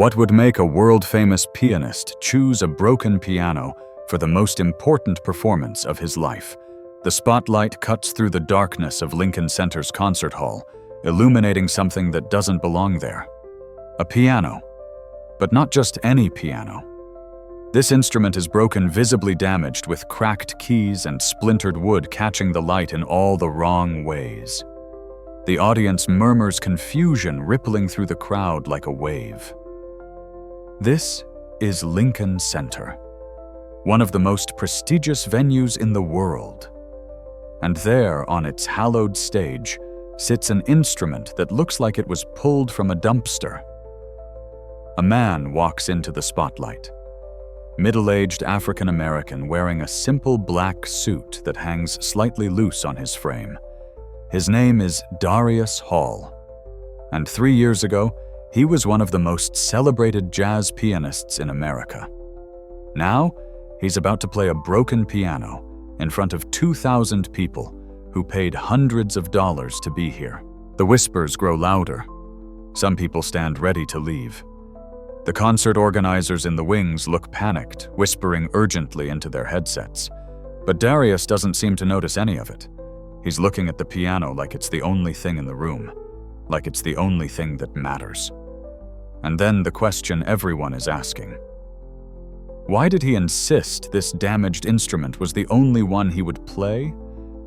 What would make a world-famous pianist choose a broken piano for the most important performance of his life? The spotlight cuts through the darkness of Lincoln Center's concert hall, illuminating something that doesn't belong there. A piano. But not just any piano. This instrument is broken, visibly damaged, with cracked keys and splintered wood catching the light in all the wrong ways. The audience murmurs confusion rippling through the crowd like a wave. This is Lincoln Center, one of the most prestigious venues in the world. And there, on its hallowed stage, sits an instrument that looks like it was pulled from a dumpster. A man walks into the spotlight. Middle-aged African-American wearing a simple black suit that hangs slightly loose on his frame. His name is Darius Hall. And 3 years ago, he was one of the most celebrated jazz pianists in America. Now, he's about to play a broken piano in front of 2,000 people who paid hundreds of dollars to be here. The whispers grow louder. Some people stand ready to leave. The concert organizers in the wings look panicked, whispering urgently into their headsets. But Darius doesn't seem to notice any of it. He's looking at the piano like it's the only thing in the room, like it's the only thing that matters. And then the question everyone is asking. Why did he insist this damaged instrument was the only one he would play?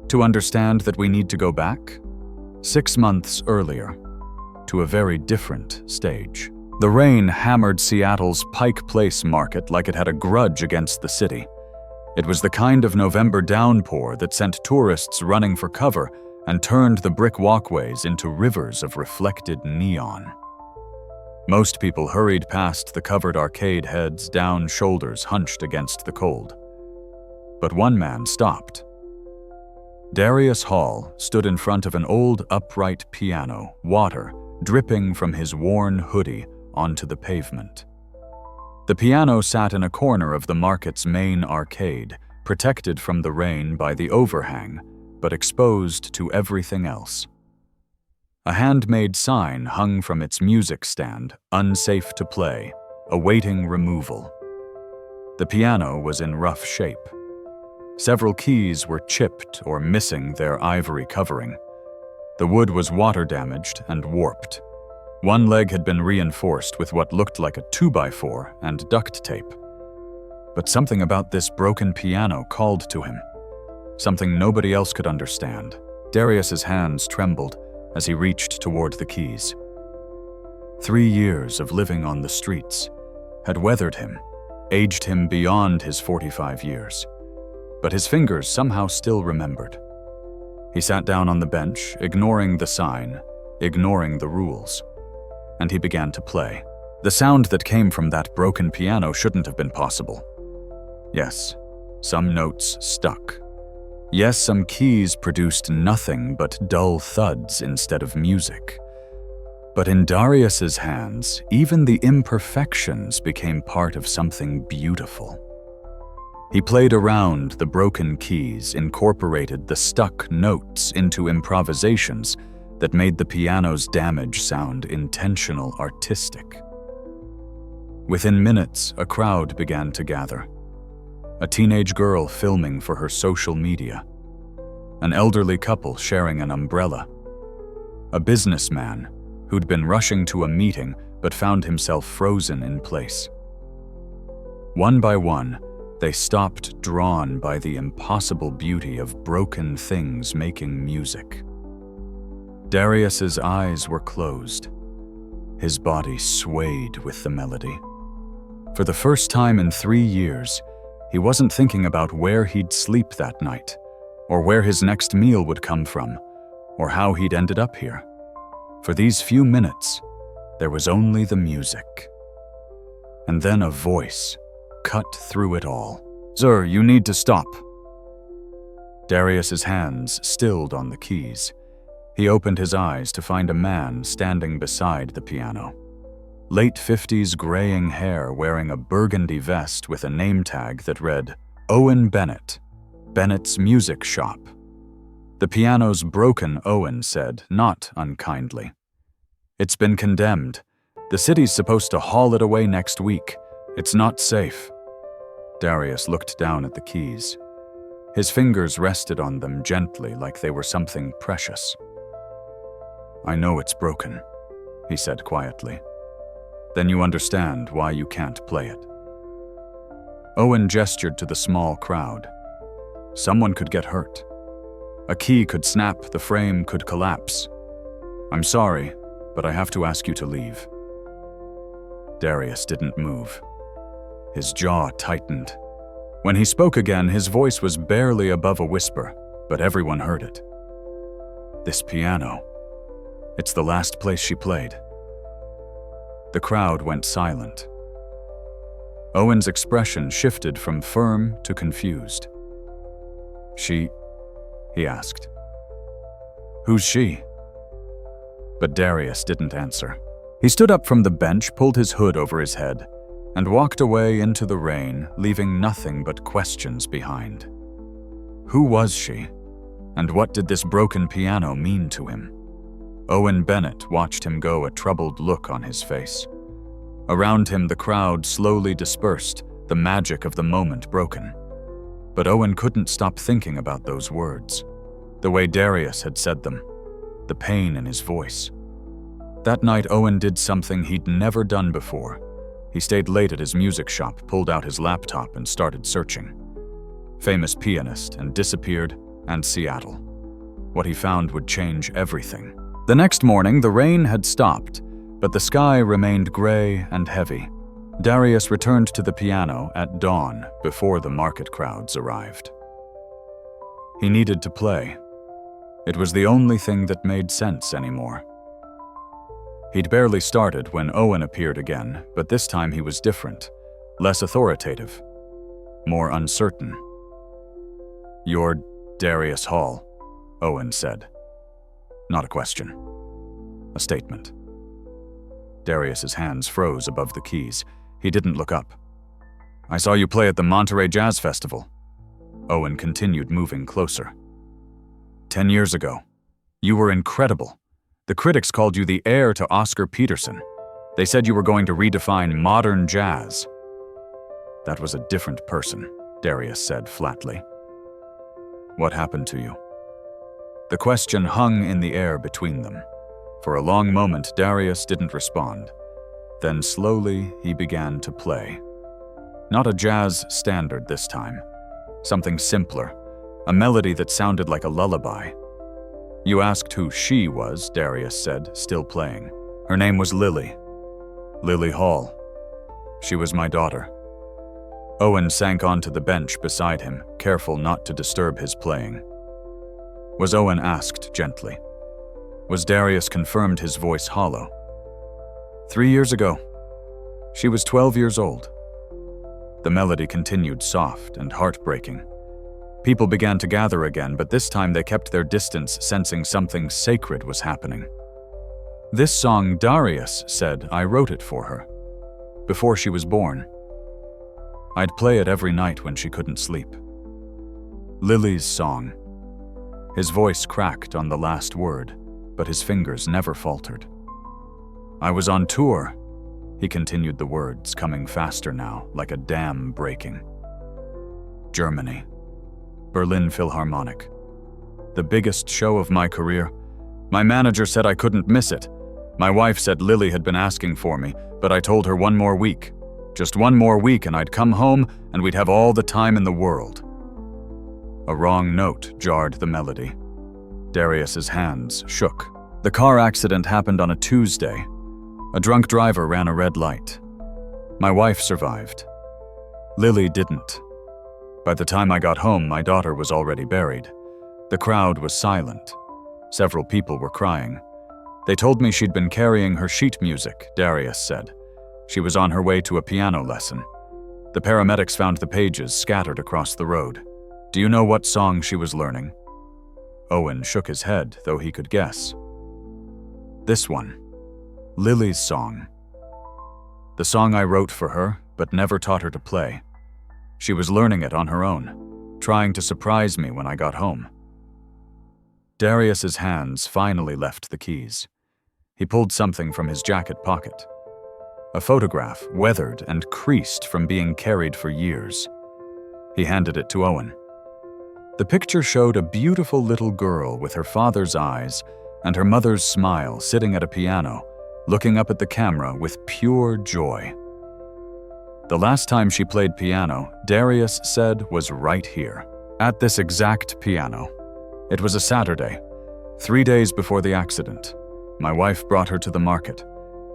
To understand that we need to go back 6 months earlier, to a very different stage. The rain hammered Seattle's Pike Place market like it had a grudge against the city. It was the kind of November downpour that sent tourists running for cover and turned the brick walkways into rivers of reflected neon. Most people hurried past the covered arcade, heads down, shoulders hunched against the cold. But one man stopped. Darius Hall stood in front of an old upright piano, water dripping from his worn hoodie onto the pavement. The piano sat in a corner of the market's main arcade, protected from the rain by the overhang, but exposed to everything else. A handmade sign hung from its music stand, unsafe to play, awaiting removal. The piano was in rough shape. Several keys were chipped or missing their ivory covering. The wood was water damaged and warped. One leg had been reinforced with what looked like a 2x4 and duct tape. But something about this broken piano called to him. Something nobody else could understand. Darius's hands trembled as he reached toward the keys. 3 years of living on the streets had weathered him, aged him beyond his 45 years. But his fingers somehow still remembered. He sat down on the bench, ignoring the sign, ignoring the rules. And he began to play. The sound that came from that broken piano shouldn't have been possible. Yes, some notes stuck. Yes, some keys produced nothing but dull thuds instead of music. But in Darius's hands, even the imperfections became part of something beautiful. He played around the broken keys, incorporated the stuck notes into improvisations that made the piano's damage sound intentional, artistic. Within minutes, a crowd began to gather. A teenage girl filming for her social media. An elderly couple sharing an umbrella. A businessman who'd been rushing to a meeting but found himself frozen in place. One by one, they stopped, drawn by the impossible beauty of broken things making music. Darius's eyes were closed. His body swayed with the melody. For the first time in 3 years, he wasn't thinking about where he'd sleep that night, or where his next meal would come from, or how he'd ended up here. For these few minutes, there was only the music. And then a voice cut through it all. "Sir, you need to stop." Darius's hands stilled on the keys. He opened his eyes to find a man standing beside the piano. Late 50s graying hair, wearing a burgundy vest with a name tag that read, Owen Bennett, Bennett's Music Shop. The piano's broken, Owen said, not unkindly. "It's been condemned. The city's supposed to haul it away next week. It's not safe." Darius looked down at the keys. His fingers rested on them gently like they were something precious. "I know it's broken," he said quietly. "Then you understand why you can't play it." Owen gestured to the small crowd. Someone could get hurt. A key could snap, the frame could collapse. "I'm sorry, but I have to ask you to leave." Darius didn't move. His jaw tightened. When he spoke again, his voice was barely above a whisper, but everyone heard it. "This piano. It's the last place she played." The crowd went silent. Owen's expression shifted from firm to confused. "She?" he asked. "Who's she?" But Darius didn't answer. He stood up from the bench, pulled his hood over his head, and walked away into the rain, leaving nothing but questions behind. Who was she? And what did this broken piano mean to him? Owen Bennett watched him go, a troubled look on his face. Around him, the crowd slowly dispersed, the magic of the moment broken. But Owen couldn't stop thinking about those words, the way Darius had said them, the pain in his voice. That night, Owen did something he'd never done before. He stayed late at his music shop, pulled out his laptop, and started searching. Famous pianist, and disappeared, and Seattle. What he found would change everything. The next morning, the rain had stopped, but the sky remained gray and heavy. Darius returned to the piano at dawn before the market crowds arrived. He needed to play. It was the only thing that made sense anymore. He'd barely started when Owen appeared again, but this time he was different, less authoritative, more uncertain. "You're Darius Hall," Owen said. Not a question. A statement. Darius's hands froze above the keys. He didn't look up. "I saw you play at the Monterey Jazz Festival." Owen continued, moving closer. 10 years ago. You were incredible. The critics called you the heir to Oscar Peterson. They said you were going to redefine modern jazz." "That was a different person," Darius said flatly. "What happened to you?" The question hung in the air between them. For a long moment, Darius didn't respond. Then slowly, he began to play. Not a jazz standard this time. Something simpler, a melody that sounded like a lullaby. "You asked who she was," Darius said, still playing. "Her name was Lily. Lily Hall. She was my daughter." Owen sank onto the bench beside him, careful not to disturb his playing. Was Owen asked gently. Was Darius confirmed, his voice hollow. 3 years ago. She was 12 years old. The melody continued, soft and heartbreaking. People began to gather again, but this time they kept their distance, sensing something sacred was happening. "This song," Darius said, "I wrote it for her. Before she was born. I'd play it every night when she couldn't sleep. Lily's song." His voice cracked on the last word, but his fingers never faltered. "I was on tour," he continued, the words coming faster now, like a dam breaking. "Germany. Berlin Philharmonic. The biggest show of my career. My manager said I couldn't miss it. My wife said Lily had been asking for me, but I told her 1 more week. Just 1 more week and I'd come home and we'd have all the time in the world." A wrong note jarred the melody. Darius's hands shook. The car accident happened on a Tuesday. A drunk driver ran a red light. My wife survived. Lily didn't. By the time I got home, my daughter was already buried. The crowd was silent. Several people were crying. They told me she'd been carrying her sheet music, Darius said. She was on her way to a piano lesson. The paramedics found the pages scattered across the road. "Do you know what song she was learning?" Owen shook his head, though he could guess. "This one. Lily's song. The song I wrote for her, but never taught her to play. She was learning it on her own, trying to surprise me when I got home." Darius's hands finally left the keys. He pulled something from his jacket pocket. a photograph weathered and creased from being carried for years. He handed it to Owen. The picture showed a beautiful little girl with her father's eyes and her mother's smile sitting at a piano, looking up at the camera with pure joy. The last time she played piano, Darius said, was right here, at this exact piano. It was a Saturday, 3 days before the accident. My wife brought her to the market.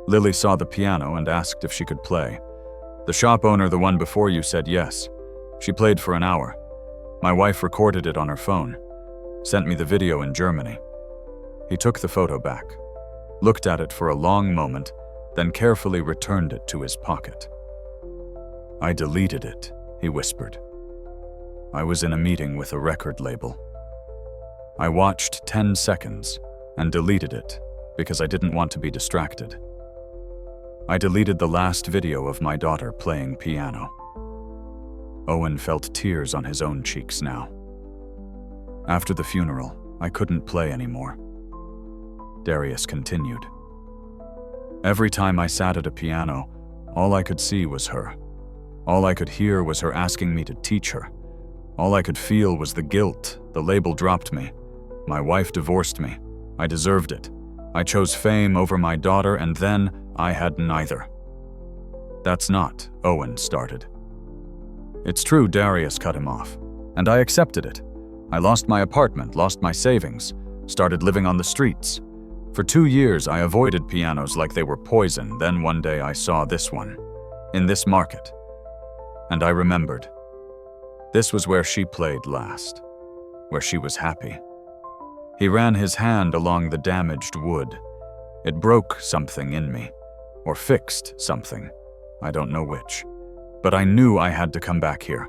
Lily saw the piano and asked if she could play. The shop owner, the one before you, said yes. She played for an hour. My wife recorded it on her phone, sent me the video in Germany. He took the photo back, looked at it for a long moment, then carefully returned it to his pocket. "I deleted it," he whispered. "I was in a meeting with a record label. I watched 10 seconds and deleted it because I didn't want to be distracted. I deleted the last video of my daughter playing piano." Owen felt tears on his own cheeks now. "After the funeral, I couldn't play anymore." Darius continued. "Every time I sat at a piano, all I could see was her. All I could hear was her asking me to teach her. All I could feel was the guilt. The label dropped me. My wife divorced me. I deserved it. I chose fame over my daughter, and then I had neither." "That's not," Owen started. "It's true," Darius cut him off. "And I accepted it. I lost my apartment, lost my savings, started living on the streets. For 2 years, I avoided pianos like they were poison. Then one day I saw this one, in this market. And I remembered. This was where she played last, where she was happy." He ran his hand along the damaged wood. "It broke something in me, or fixed something. I don't know which. But I knew I had to come back here.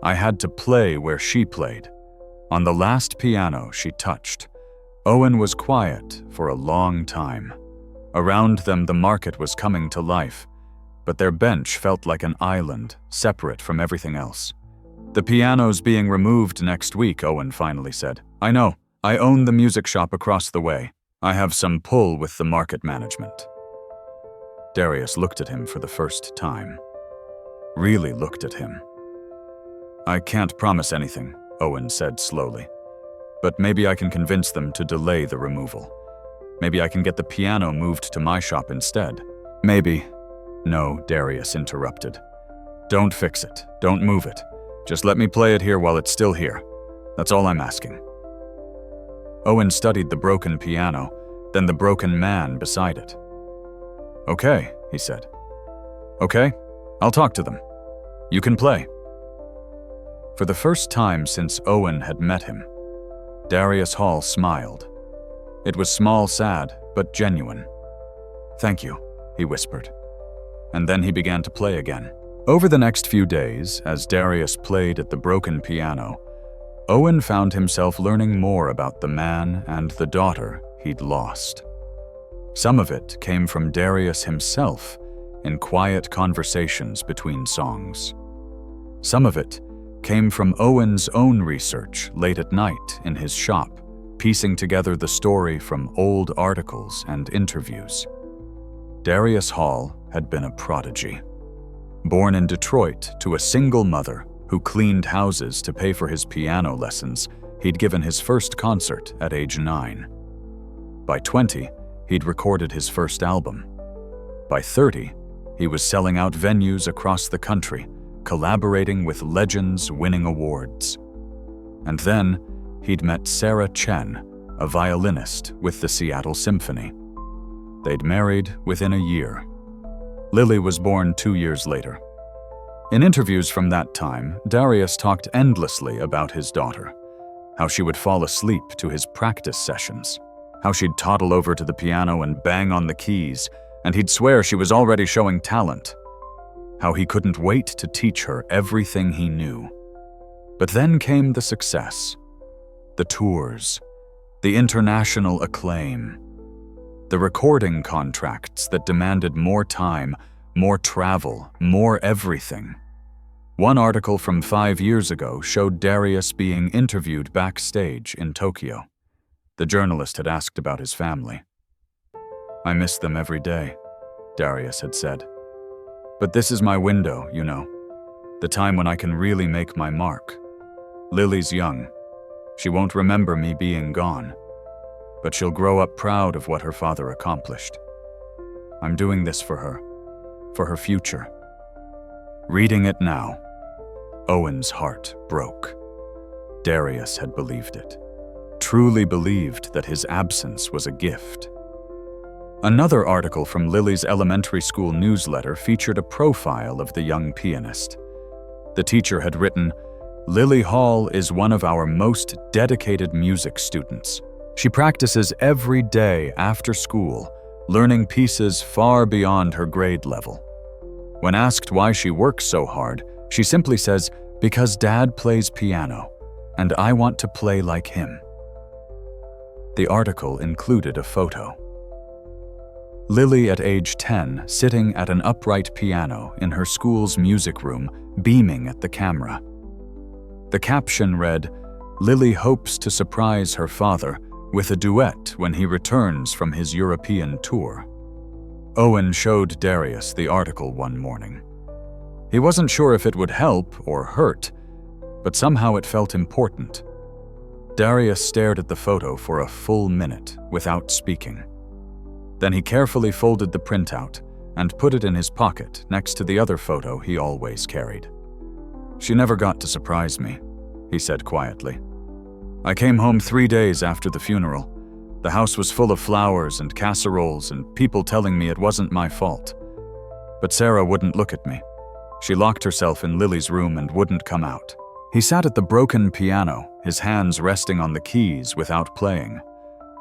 I had to play where she played. On the last piano she touched." Owen was quiet for a long time. Around them, the market was coming to life, but their bench felt like an island, separate from everything else. "The piano's being removed next week," Owen finally said. "I know. I own the music shop across the way. I have some pull with the market management." Darius looked at him for the first time. Really looked at him. "I can't promise anything," Owen said slowly. "But maybe I can convince them to delay the removal. Maybe I can get the piano moved to my shop instead. Maybe—" "No," Darius interrupted. "Don't fix it. Don't move it. Just let me play it here while it's still here. That's all I'm asking." Owen studied the broken piano, then the broken man beside it. "Okay," he said. "Okay, I'll talk to them. You can play." For the first time since Owen had met him, Darius Hall smiled. It was small, sad, but genuine. "Thank you," he whispered. And then he began to play again. Over the next few days, as Darius played at the broken piano, Owen found himself learning more about the man and the daughter he'd lost. Some of it came from Darius himself in quiet conversations between songs. Some of it came from Owen's own research late at night in his shop, piecing together the story from old articles and interviews. Darius Hall had been a prodigy. Born in Detroit to a single mother who cleaned houses to pay for his piano lessons, he'd given his first concert at age 9. By 20, he'd recorded his first album. By 30, he was selling out venues across the country, collaborating with legends, winning awards. And then, he'd met Sarah Chen, a violinist with the Seattle Symphony. They'd married within a year. Lily was born 2 years later. In interviews from that time, Darius talked endlessly about his daughter, how she would fall asleep to his practice sessions, how she'd toddle over to the piano and bang on the keys, and he'd swear she was already showing talent, how he couldn't wait to teach her everything he knew. But then came the success, the tours, the international acclaim, the recording contracts that demanded more time, more travel, more everything. One article from 5 years ago showed Darius being interviewed backstage in Tokyo. The journalist had asked about his family. "I miss them every day," Darius had said. But this is my window, you know. The time when I can really make my mark. Lily's young. She won't remember me being gone. But she'll grow up proud of what her father accomplished. I'm doing this for her future. Reading it now, Owen's heart broke. Darius had believed it. Truly believed that his absence was a gift. Another article from Lily's elementary school newsletter featured a profile of the young pianist. The teacher had written, "Lily Hall is one of our most dedicated music students. She practices every day after school, learning pieces far beyond her grade level. When asked why she works so hard, she simply says, 'Because Dad plays piano, and I want to play like him.'" The article included a photo. Lily at age 10, sitting at an upright piano in her school's music room, beaming at the camera. The caption read, "Lily hopes to surprise her father with a duet when he returns from his European tour." Owen showed Darius the article one morning. He wasn't sure if it would help or hurt, but somehow it felt important. Darius stared at the photo for a full minute without speaking. Then he carefully folded the printout and put it in his pocket next to the other photo he always carried. "She never got to surprise me," he said quietly. "I came home 3 days after the funeral. The house was full of flowers and casseroles and people telling me it wasn't my fault. But Sarah wouldn't look at me. She locked herself in Lily's room and wouldn't come out." He sat at the broken piano, his hands resting on the keys without playing.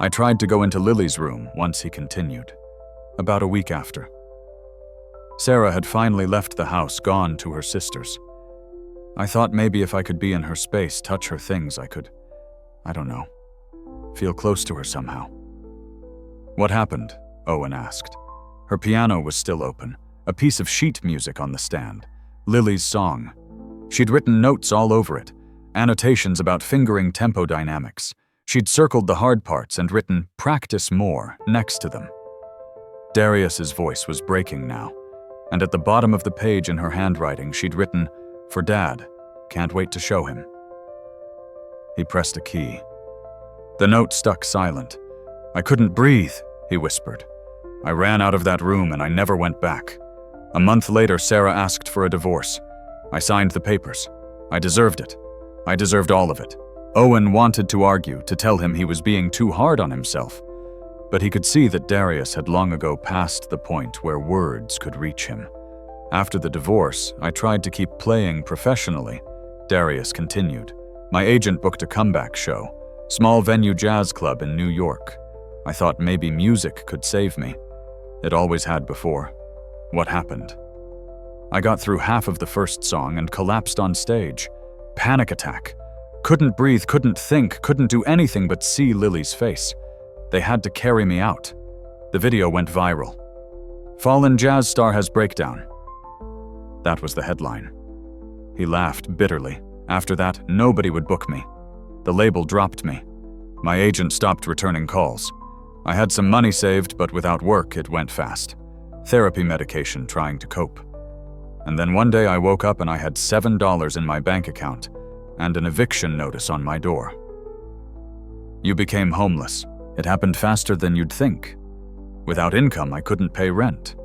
"I tried to go into Lily's room," once he continued. "About a week after. Sarah had finally left the house, gone to her sister's. I thought maybe if I could be in her space, touch her things, I could, I don't know, feel close to her somehow." "What happened?" Owen asked. Her piano was still open, a piece of sheet music on the stand, Lily's song. She'd written notes all over it, annotations about fingering tempo dynamics. She'd circled the hard parts and written "practice more" next to them. Darius's voice was breaking now, and at the bottom of the page in her handwriting she'd written, "For Dad, can't wait to show him." He pressed a key. The note stuck silent. "I couldn't breathe," he whispered. "I ran out of that room and I never went back. A month later, Sarah asked for a divorce. I signed the papers. I deserved it. I deserved all of it." Owen wanted to argue, to tell him he was being too hard on himself, but he could see that Darius had long ago passed the point where words could reach him. "After the divorce, I tried to keep playing professionally," Darius continued. "My agent booked a comeback show, small venue jazz club in New York. I thought maybe music could save me. It always had before. What happened? I got through half of the first song and collapsed on stage. Panic attack. Couldn't breathe, couldn't think, couldn't do anything but see Lily's face. They had to carry me out. The video went viral. 'Fallen jazz star has breakdown.' That was the headline." He laughed bitterly. "After that, nobody would book me. The label dropped me. My agent stopped returning calls. I had some money saved, but without work, it went fast. Therapy medication trying to cope. And then one day I woke up and I had $7 in my bank account and an eviction notice on my door." "You became homeless. It happened faster than you'd think. Without income, I couldn't pay rent.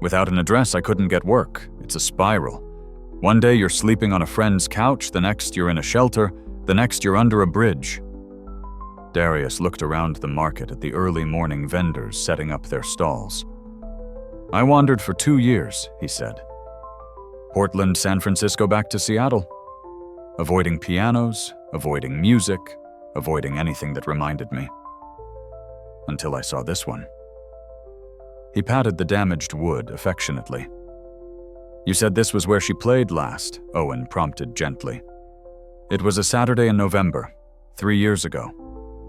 Without an address, I couldn't get work. It's a spiral. One day you're sleeping on a friend's couch, the next you're in a shelter, the next you're under a bridge." Darius looked around the market at the early morning vendors setting up their stalls. "I wandered for 2 years," he said. "Portland, San Francisco, back to Seattle. Avoiding pianos, avoiding music, avoiding anything that reminded me. Until I saw this one." He patted the damaged wood affectionately. "You said this was where she played last," Owen prompted gently. "It was a Saturday in November, 3 years ago.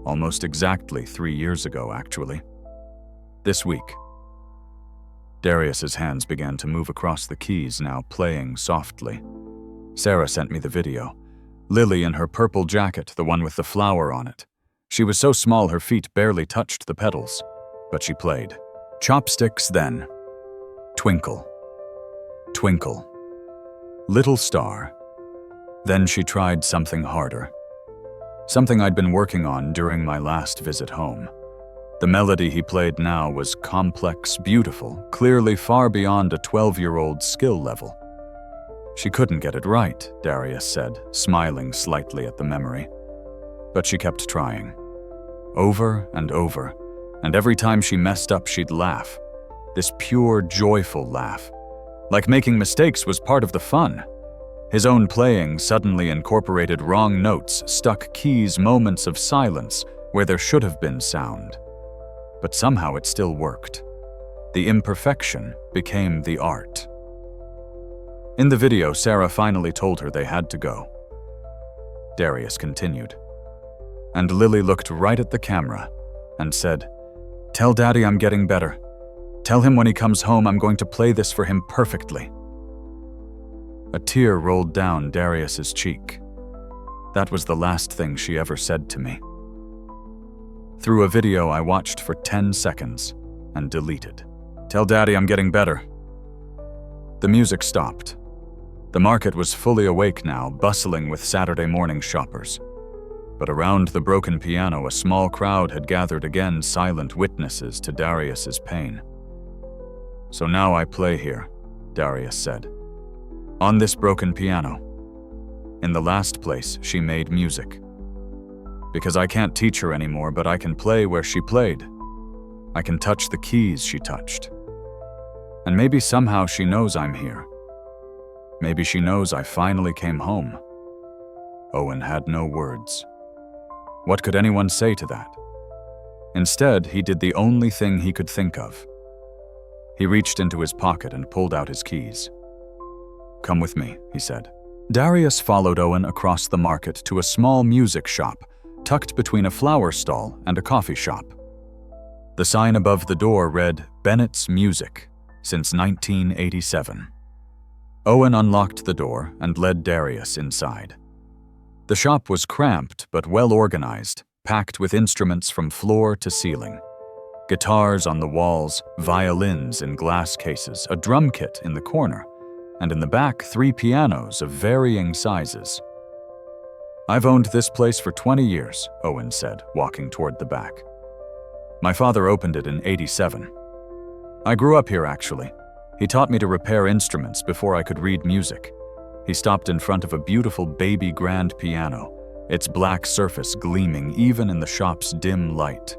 Almost exactly 3 years ago, actually. This week." Darius's hands began to move across the keys, now playing softly. "Sarah sent me the video. Lily in her purple jacket, the one with the flower on it. She was so small her feet barely touched the pedals, but she played. Chopsticks then. Twinkle. Twinkle. Little star. Then she tried something harder. Something I'd been working on during my last visit home. The melody he played now was complex, beautiful, clearly far beyond a 12-year-old's skill level. She couldn't get it right, Darius said, smiling slightly at the memory. But she kept trying. Over and over, and every time she messed up, she'd laugh. This pure, joyful laugh. Like making mistakes was part of the fun. His own playing suddenly incorporated wrong notes, stuck keys, moments of silence where there should have been sound. But somehow it still worked. The imperfection became the art. In the video, Sarah finally told her they had to go. Darius continued. And Lily looked right at the camera and said, "Tell Daddy I'm getting better. Tell him when he comes home I'm going to play this for him perfectly." A tear rolled down Darius's cheek. That was the last thing she ever said to me. Through a video I watched for 10 seconds and deleted. "Tell Daddy I'm getting better." The music stopped. The market was fully awake now, bustling with Saturday morning shoppers. But around the broken piano, a small crowd had gathered again, silent witnesses to Darius's pain. "So now I play here," Darius said. "On this broken piano. In the last place she made music. Because I can't teach her anymore, but I can play where she played. I can touch the keys she touched. And maybe somehow she knows I'm here. Maybe she knows I finally came home." Owen had no words. What could anyone say to that? Instead, he did the only thing he could think of. He reached into his pocket and pulled out his keys. "Come with me," he said. Darius followed Owen across the market to a small music shop, tucked between a flower stall and a coffee shop. The sign above the door read, "Bennett's Music, since 1987. Owen unlocked the door and led Darius inside. The shop was cramped but well organized, packed with instruments from floor to ceiling. Guitars on the walls, violins in glass cases, a drum kit in the corner, and in the back 3 pianos of varying sizes. "I've owned this place for 20 years, Owen said, walking toward the back. "My father opened it in '87. I grew up here, actually. He taught me to repair instruments before I could read music." He stopped in front of a beautiful baby grand piano, its black surface gleaming even in the shop's dim light.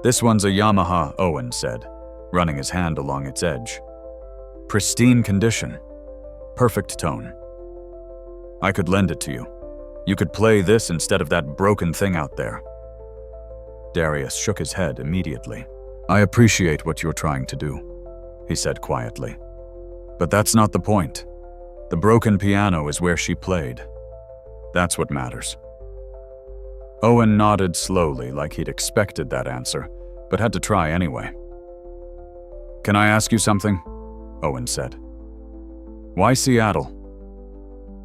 "This one's a Yamaha," Owen said, running his hand along its edge. "Pristine condition. Perfect tone. I could lend it to you. You could play this instead of that broken thing out there." Darius shook his head immediately. "I appreciate what you're trying to do," he said quietly. "But that's not the point. The broken piano is where she played. That's what matters." Owen nodded slowly, like he'd expected that answer, but had to try anyway. "Can I ask you something?" Owen said. "Why Seattle?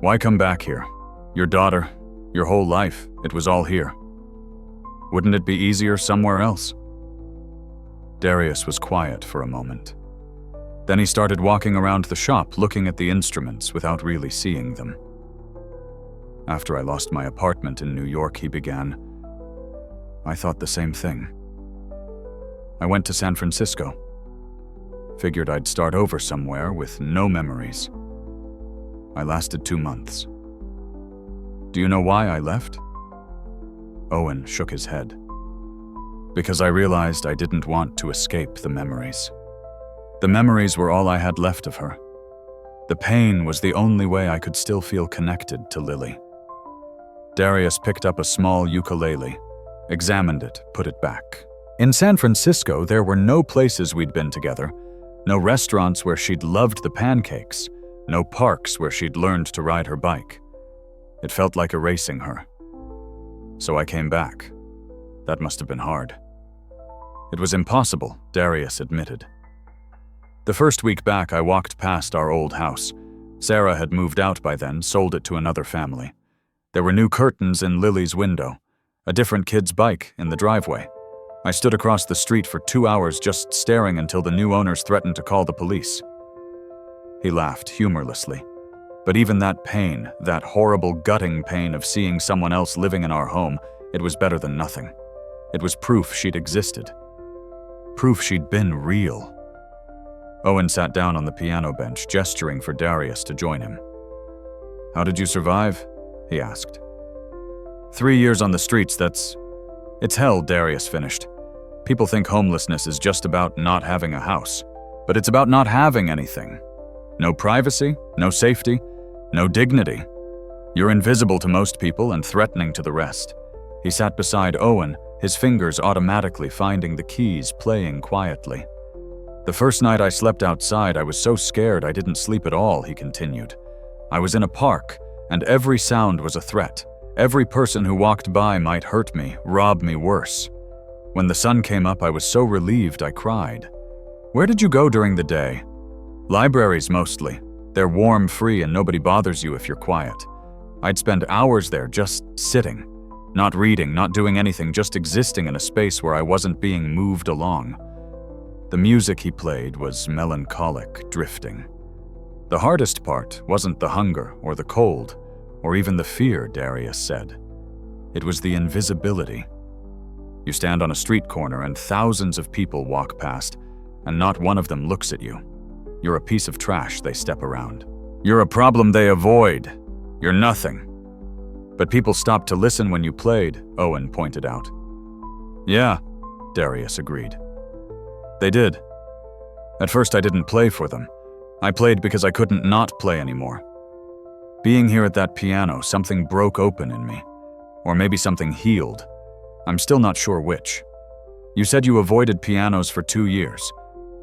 Why come back here? Your daughter, your whole life, it was all here. Wouldn't it be easier somewhere else?" Darius was quiet for a moment. Then he started walking around the shop, looking at the instruments without really seeing them. "After I lost my apartment in New York," he began, "I thought the same thing. I went to San Francisco. Figured I'd start over somewhere with no memories. I lasted 2 months. Do you know why I left?" Owen shook his head. "Because I realized I didn't want to escape the memories. The memories were all I had left of her. The pain was the only way I could still feel connected to Lily." Darius picked up a small ukulele, examined it, put it back. In San Francisco, there were no places we'd been together, no restaurants where she'd loved the pancakes, no parks where she'd learned to ride her bike. It felt like erasing her. So I came back. That must have been hard. It was impossible, Darius admitted. The first week back, I walked past our old house. Sarah had moved out by then, sold it to another family. There were new curtains in Lily's window, a different kid's bike in the driveway. I stood across the street for 2 hours just staring until the new owners threatened to call the police. He laughed humorlessly. But even that pain, that horrible gutting pain of seeing someone else living in our home, it was better than nothing. It was proof she'd existed. Proof she'd been real. Owen sat down on the piano bench, gesturing for Darius to join him. "How did you survive?" he asked. 3 years on the streets, It's hell," Darius finished. "People think homelessness is just about not having a house. But it's about not having anything. No privacy, no safety, no dignity. You're invisible to most people and threatening to the rest." He sat beside Owen, his fingers automatically finding the keys, playing quietly. "The first night I slept outside, I was so scared I didn't sleep at all," he continued. "I was in a park, and every sound was a threat. Every person who walked by might hurt me, rob me worse. When the sun came up, I was so relieved I cried." "Where did you go during the day?" "Libraries mostly. They're warm, free, and nobody bothers you if you're quiet. I'd spend hours there just sitting. Not reading, not doing anything, just existing in a space where I wasn't being moved along." The music he played was melancholic, drifting. "The hardest part wasn't the hunger or the cold, or even the fear," Darius said. "It was the invisibility. You stand on a street corner and thousands of people walk past, and not one of them looks at you. You're a piece of trash they step around. You're a problem they avoid. You're nothing. But people stopped to listen when you played," Owen pointed out. "Yeah," Darius agreed. "They did. At first I didn't play for them. I played because I couldn't not play anymore. Being here at that piano, something broke open in me. Or maybe something healed. I'm still not sure which. You said you avoided pianos for 2 years.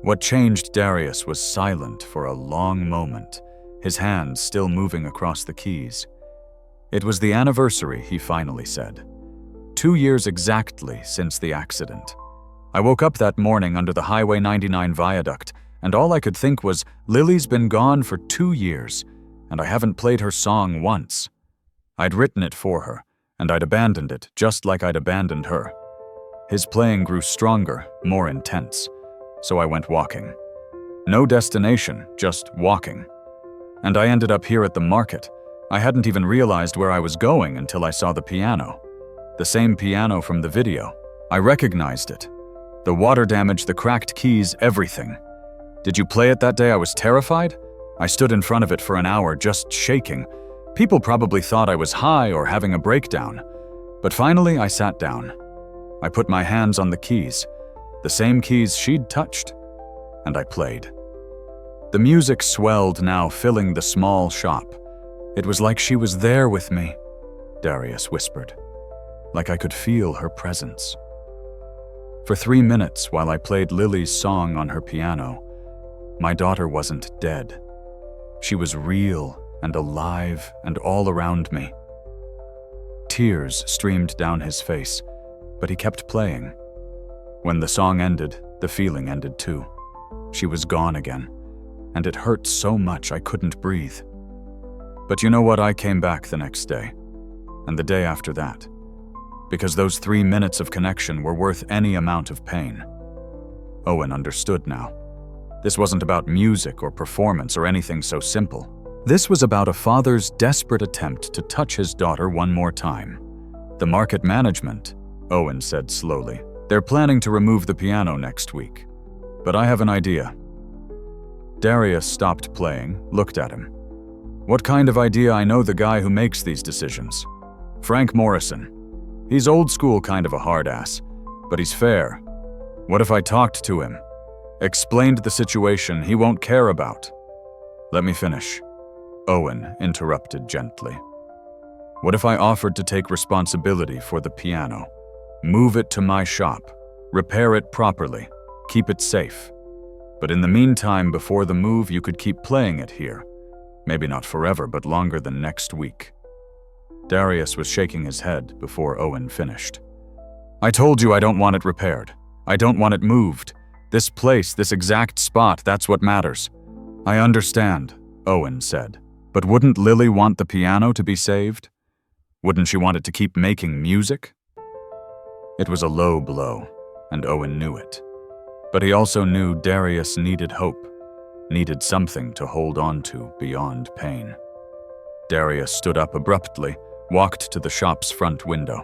What changed?" Darius was silent for a long moment, his hands still moving across the keys. "It was the anniversary," he finally said. 2 years exactly since the accident. I woke up that morning under the Highway 99 viaduct, and all I could think was, Lily's been gone for 2 years, and I haven't played her song once. I'd written it for her, and I'd abandoned it just like I'd abandoned her. His playing grew stronger, more intense, so I went walking. No destination, just walking. And I ended up here at the market. I hadn't even realized where I was going until I saw the piano. The same piano from the video. I recognized it. The water damage, the cracked keys, everything. Did you play it that day? I was terrified. I stood in front of it for an hour, just shaking. People probably thought I was high or having a breakdown. But finally, I sat down. I put my hands on the keys, the same keys she'd touched, and I played. The music swelled now, filling the small shop. It was like she was there with me, Darius whispered. Like I could feel her presence. For 3 minutes, while I played Lily's song on her piano, my daughter wasn't dead. She was real and alive and all around me. Tears streamed down his face, but he kept playing. When the song ended, the feeling ended too. She was gone again, and it hurt so much I couldn't breathe. But you know what? I came back the next day, and the day after that, because those 3 minutes of connection were worth any amount of pain. Owen understood now. This wasn't about music or performance or anything so simple. This was about a father's desperate attempt to touch his daughter one more time. The market management, Owen said slowly. They're planning to remove the piano next week. But I have an idea. Darius stopped playing, looked at him. What kind of idea? I know the guy who makes these decisions. Frank Morrison. He's old school, kind of a hard ass, but he's fair. What if I talked to him? Explained the situation he won't care about. Let me finish. Owen interrupted gently. What if I offered to take responsibility for the piano? Move it to my shop, repair it properly, keep it safe. But in the meantime, before the move, you could keep playing it here. Maybe not forever, but longer than next week. Darius was shaking his head before Owen finished. I told you I don't want it repaired. I don't want it moved. This place, this exact spot, that's what matters. I understand, Owen said. But wouldn't Lily want the piano to be saved? Wouldn't she want it to keep making music? It was a low blow, and Owen knew it. But he also knew Darius needed hope. needed something to hold on to beyond pain. Darius stood up abruptly, walked to the shop's front window.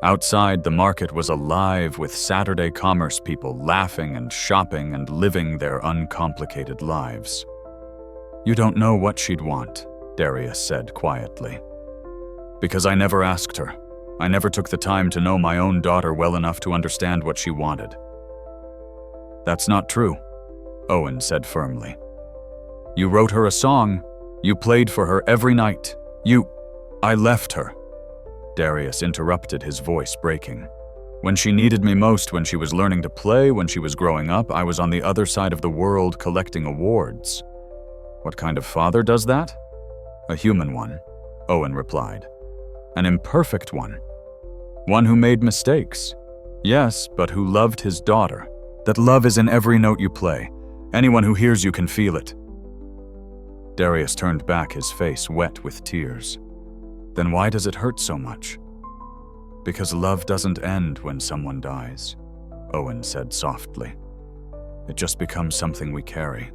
Outside, the market was alive with Saturday commerce people laughing and shopping and living their uncomplicated lives. "You don't know what she'd want," Darius said quietly. "Because I never asked her. I never took the time to know my own daughter well enough to understand what she wanted." "That's not true," Owen said firmly. "You wrote her a song. You played for her every night. I left her." Darius interrupted, his voice breaking. "When she needed me most, when she was learning to play, when she was growing up, I was on the other side of the world collecting awards." "What kind of father does that?" "A human one," Owen replied. "An imperfect one. One who made mistakes. Yes, but who loved his daughter. That love is in every note you play. Anyone who hears you can feel it." Darius turned back, his face wet with tears. "Then why does it hurt so much?" "Because love doesn't end when someone dies," Owen said softly. "It just becomes something we carry.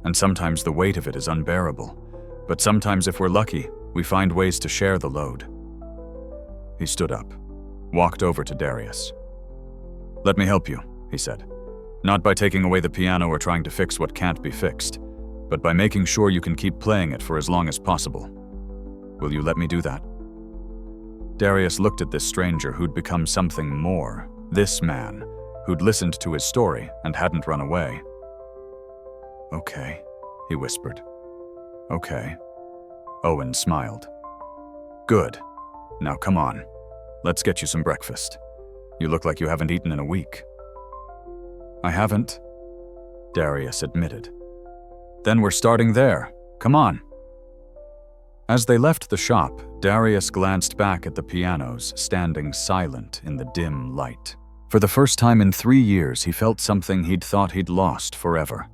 And sometimes the weight of it is unbearable. But sometimes, if we're lucky, we find ways to share the load." He stood up, walked over to Darius. "Let me help you," he said. "Not by taking away the piano or trying to fix what can't be fixed, but by making sure you can keep playing it for as long as possible. Will you let me do that?" Darius looked at this stranger who'd become something more, this man, who'd listened to his story and hadn't run away. "Okay," he whispered. "Okay." Owen smiled. "Good. Now come on. Let's get you some breakfast. You look like you haven't eaten in a week." "I haven't," Darius admitted. "Then we're starting there. Come on." As they left the shop, Darius glanced back at the pianos, standing silent in the dim light. For the first time in 3 years, he felt something he'd thought he'd lost forever.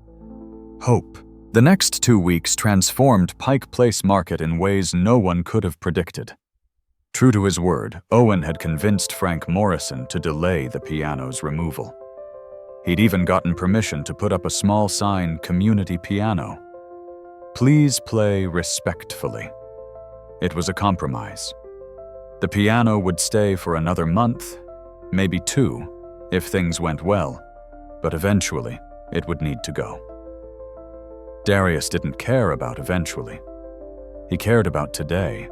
Hope. The next 2 weeks transformed Pike Place Market in ways no one could have predicted. True to his word, Owen had convinced Frank Morrison to delay the piano's removal. He'd even gotten permission to put up a small sign, "Community Piano. Please play respectfully." It was a compromise. The piano would stay for another month, maybe 2, if things went well, but eventually it would need to go. Darius didn't care about eventually. He cared about today.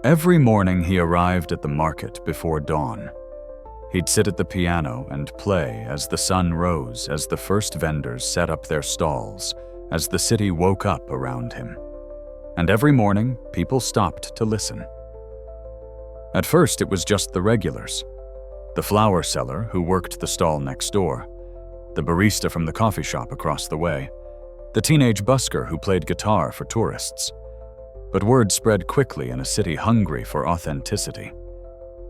Every morning he arrived at the market before dawn. He'd sit at the piano and play as the sun rose, as the first vendors set up their stalls, as the city woke up around him. And every morning, people stopped to listen. At first, it was just the regulars. The flower seller who worked the stall next door, the barista from the coffee shop across the way, the teenage busker who played guitar for tourists. But word spread quickly in a city hungry for authenticity.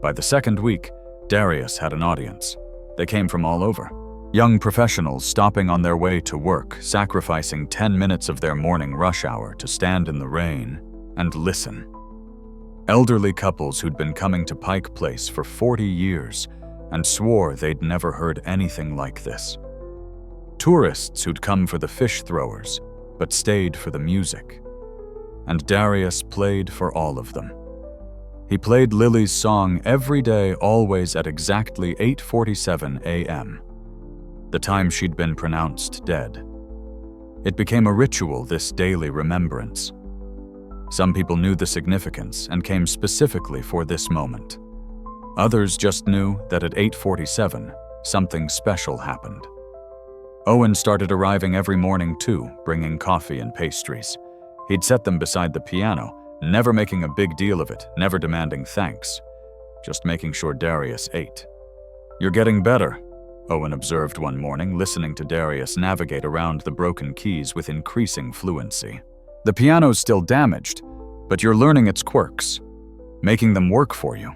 By the second week, Darius had an audience. They came from all over. Young professionals stopping on their way to work, sacrificing 10 minutes of their morning rush hour to stand in the rain and listen. Elderly couples who'd been coming to Pike Place for 40 years and swore they'd never heard anything like this. Tourists who'd come for the fish throwers, but stayed for the music. And Darius played for all of them. He played Lily's song every day, always at exactly 8:47 a.m., the time she'd been pronounced dead. It became a ritual, this daily remembrance. Some people knew the significance and came specifically for this moment. Others just knew that at 8:47, something special happened. Owen started arriving every morning too, bringing coffee and pastries. He'd set them beside the piano, never making a big deal of it, never demanding thanks, just making sure Darius ate. "You're getting better," Owen observed one morning, listening to Darius navigate around the broken keys with increasing fluency. "The piano's still damaged, but you're learning its quirks, making them work for you.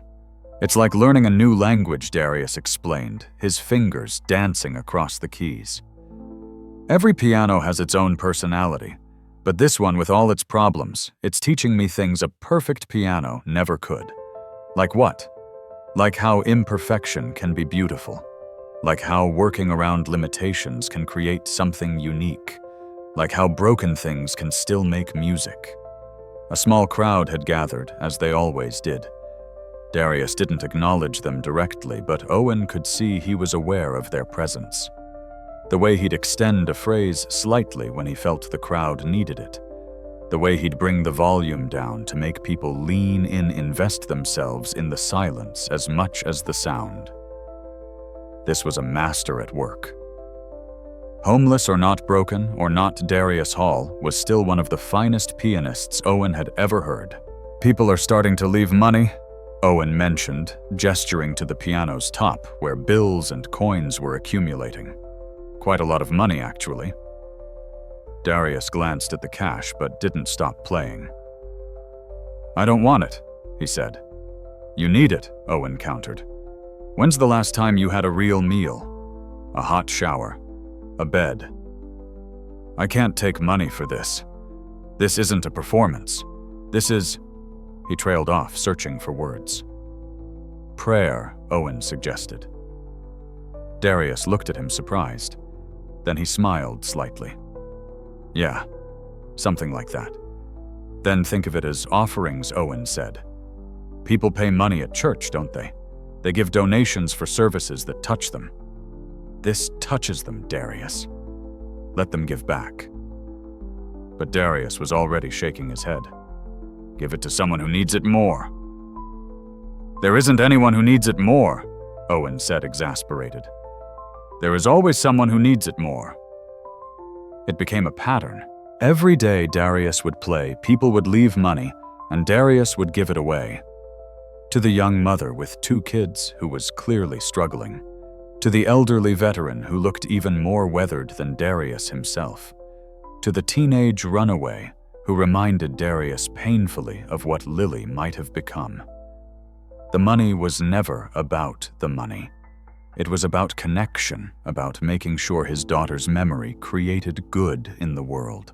It's like learning a new language," Darius explained, his fingers dancing across the keys. "Every piano has its own personality, but this one, with all its problems, it's teaching me things a perfect piano never could." "Like what?" "Like how imperfection can be beautiful. like how working around limitations can create something unique, like how broken things can still make music. A small crowd had gathered, as they always did. Darius didn't acknowledge them directly, but Owen could see he was aware of their presence. The way he'd extend a phrase slightly when he felt the crowd needed it. The way he'd bring the volume down to make people lean in, invest themselves in the silence as much as the sound. This was a master at work. Homeless or not broken, or not Darius Hall was still one of the finest pianists Owen had ever heard. "People are starting to leave money," Owen mentioned, gesturing to the piano's top, where bills and coins were accumulating. Quite a lot of money, actually. Darius glanced at the cash but didn't stop playing. "I don't want it," he said. "You need it," Owen countered. "When's the last time you had a real meal? A hot shower? A bed? I can't take money for this. This isn't a performance. This is..." He trailed off, searching for words. "Prayer," Owen suggested. Darius looked at him surprised. Then he smiled slightly. "Yeah, something like that. Then think of it as offerings," Owen said. "People pay money at church, don't they? They give donations for services that touch them. This touches them, Darius. Let them give back." But Darius was already shaking his head. "Give it to someone who needs it more." "There isn't anyone who needs it more," Owen said, exasperated. "There is always someone who needs it more." It became a pattern. Every day Darius would play, people would leave money, and Darius would give it away. To the young mother with 2 kids who was clearly struggling. To the elderly veteran who looked even more weathered than Darius himself. To the teenage runaway who reminded Darius painfully of what Lily might have become. The money was never about the money. It was about connection, about making sure his daughter's memory created good in the world.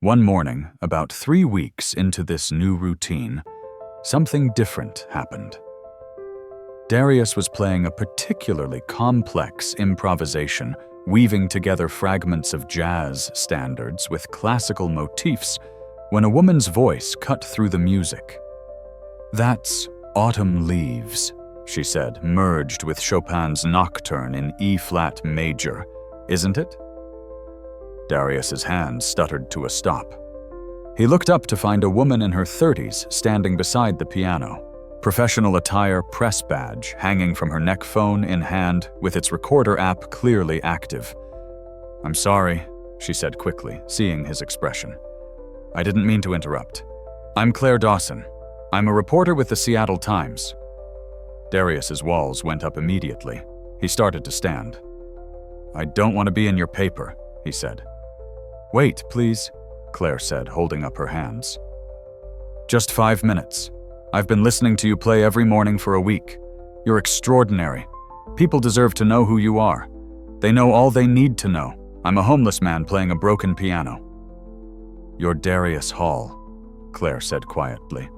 One morning, about 3 weeks into this new routine, something different happened. Darius was playing a particularly complex improvisation, weaving together fragments of jazz standards with classical motifs, when a woman's voice cut through the music. "That's Autumn Leaves," she said, merged with Chopin's Nocturne in E-flat major, "isn't it?" Darius's hand stuttered to a stop. He looked up to find a woman in her 30s standing beside the piano. Professional attire, press badge hanging from her neck, phone in hand, with its recorder app clearly active. "I'm sorry," she said quickly, seeing his expression. "I didn't mean to interrupt. I'm Claire Dawson. I'm a reporter with the Seattle Times." Darius's walls went up immediately. He started to stand. "I don't want to be in your paper," he said. "Wait, please," Claire said, holding up her hands. "Just 5 minutes. I've been listening to you play every morning for a week. You're extraordinary. People deserve to know who you are. They know all they need to know. I'm a homeless man playing a broken piano." "You're Darius Hall," Claire said quietly.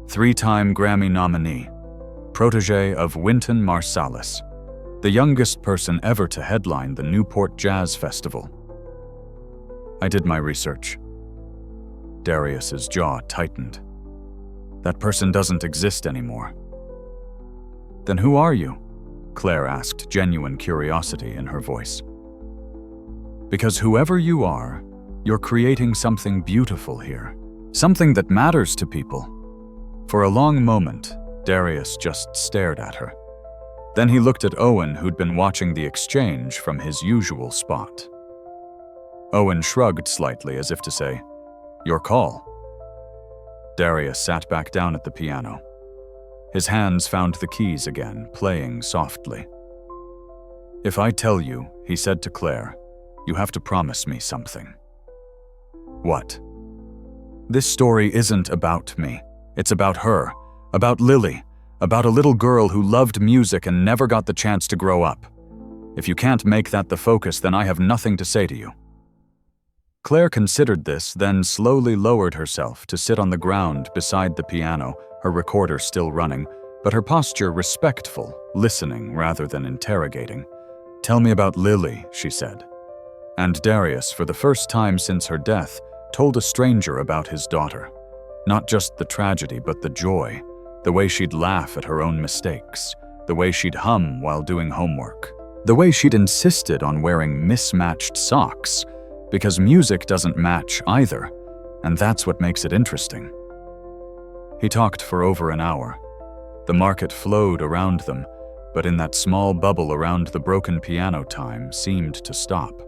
3-time Grammy nominee, protege of Wynton Marsalis, the youngest person ever to headline the Newport Jazz Festival. "I did my research." Darius's jaw tightened. "That person doesn't exist anymore." "Then who are you?" Claire asked, genuine curiosity in her voice. "Because whoever you are, you're creating something beautiful here, something that matters to people." For a long moment, Darius just stared at her. Then he looked at Owen, who'd been watching the exchange from his usual spot. Owen shrugged slightly as if to say, "Your call." Darius sat back down at the piano. His hands found the keys again, playing softly. "If I tell you," he said to Claire, "you have to promise me something." "What?" "This story isn't about me. It's about her, about Lily, about a little girl who loved music and never got the chance to grow up. If you can't make that the focus, then I have nothing to say to you." Claire considered this, then slowly lowered herself to sit on the ground beside the piano, her recorder still running, but her posture respectful, listening rather than interrogating. "Tell me about Lily," she said. And Darius, for the first time since her death, told a stranger about his daughter. Not just the tragedy, but the joy, the way she'd laugh at her own mistakes, the way she'd hum while doing homework, the way she'd insisted on wearing mismatched socks, because music doesn't match either, and that's what makes it interesting. He talked for over an hour. The market flowed around them, but in that small bubble around the broken piano, time seemed to stop.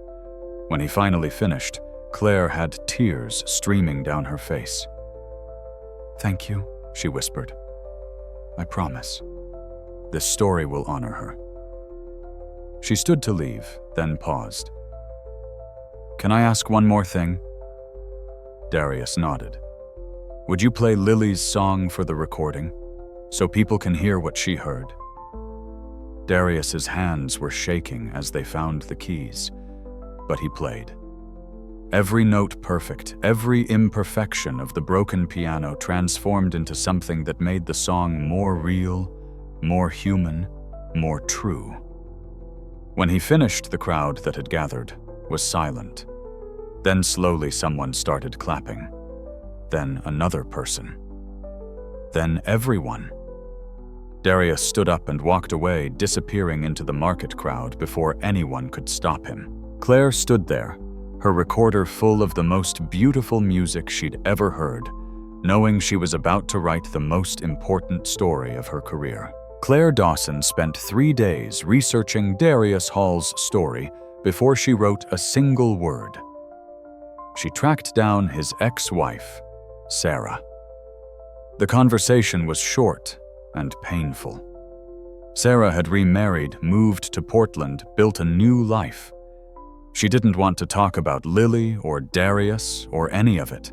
When he finally finished, Claire had tears streaming down her face. "Thank you," she whispered. "I promise. This story will honor her." She stood to leave, then paused. "Can I ask one more thing?" Darius nodded. "Would you play Lily's song for the recording, so people can hear what she heard?" Darius's hands were shaking as they found the keys, but he played. Every note perfect, every imperfection of the broken piano transformed into something that made the song more real, more human, more true. When he finished, the crowd that had gathered was silent. Then slowly someone started clapping. Then another person. Then everyone. Darius stood up and walked away, disappearing into the market crowd before anyone could stop him. Claire stood there, her recorder full of the most beautiful music she'd ever heard, knowing she was about to write the most important story of her career. Claire Dawson spent 3 days researching Darius Hall's story before she wrote a single word. She tracked down his ex-wife, Sarah. The conversation was short and painful. Sarah had remarried, moved to Portland, built a new life. She didn't want to talk about Lily or Darius or any of it.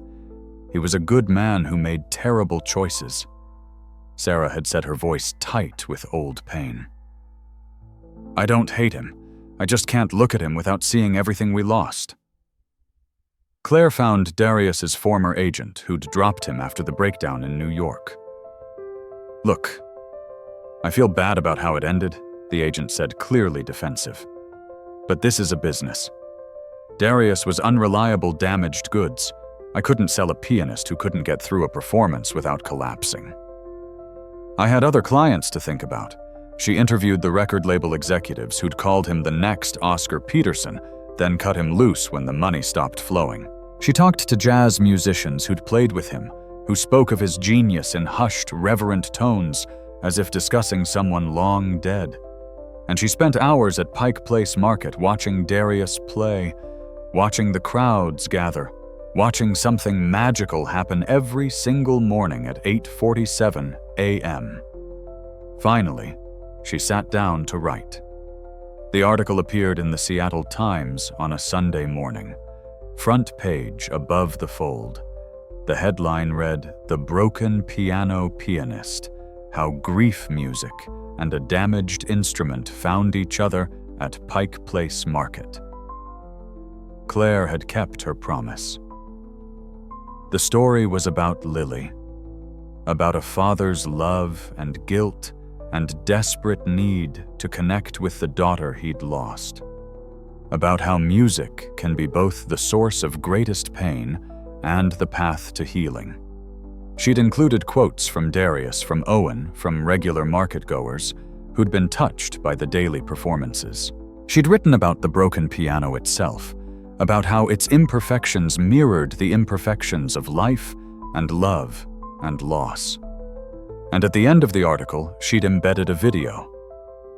He was a good man who made terrible choices. Sarah had said, her voice tight with old pain. "I don't hate him. I just can't look at him without seeing everything we lost." Claire found Darius's former agent, who'd dropped him after the breakdown in New York. "Look, I feel bad about how it ended," the agent said, clearly defensive. "But this is a business. Darius was unreliable, damaged goods. I couldn't sell a pianist who couldn't get through a performance without collapsing." I had other clients to think about. She interviewed the record label executives who'd called him the next Oscar Peterson, then cut him loose when the money stopped flowing. She talked to jazz musicians who'd played with him, who spoke of his genius in hushed, reverent tones, as if discussing someone long dead. And she spent hours at Pike Place Market watching Darius play, watching the crowds gather, watching something magical happen every single morning at 8:47 a.m. Finally, she sat down to write. The article appeared in the Seattle Times on a Sunday morning, front page above the fold. The headline read, "The Broken Piano Pianist: How Grief Music and a Damaged Instrument Found Each Other at Pike Place Market." Claire had kept her promise. The story was about Lily, about a father's love and guilt and desperate need to connect with the daughter he'd lost, about how music can be both the source of greatest pain and the path to healing. She'd included quotes from Darius, from Owen, from regular market-goers who'd been touched by the daily performances. She'd written about the broken piano itself, about how its imperfections mirrored the imperfections of life and love and loss. And at the end of the article, she'd embedded a video,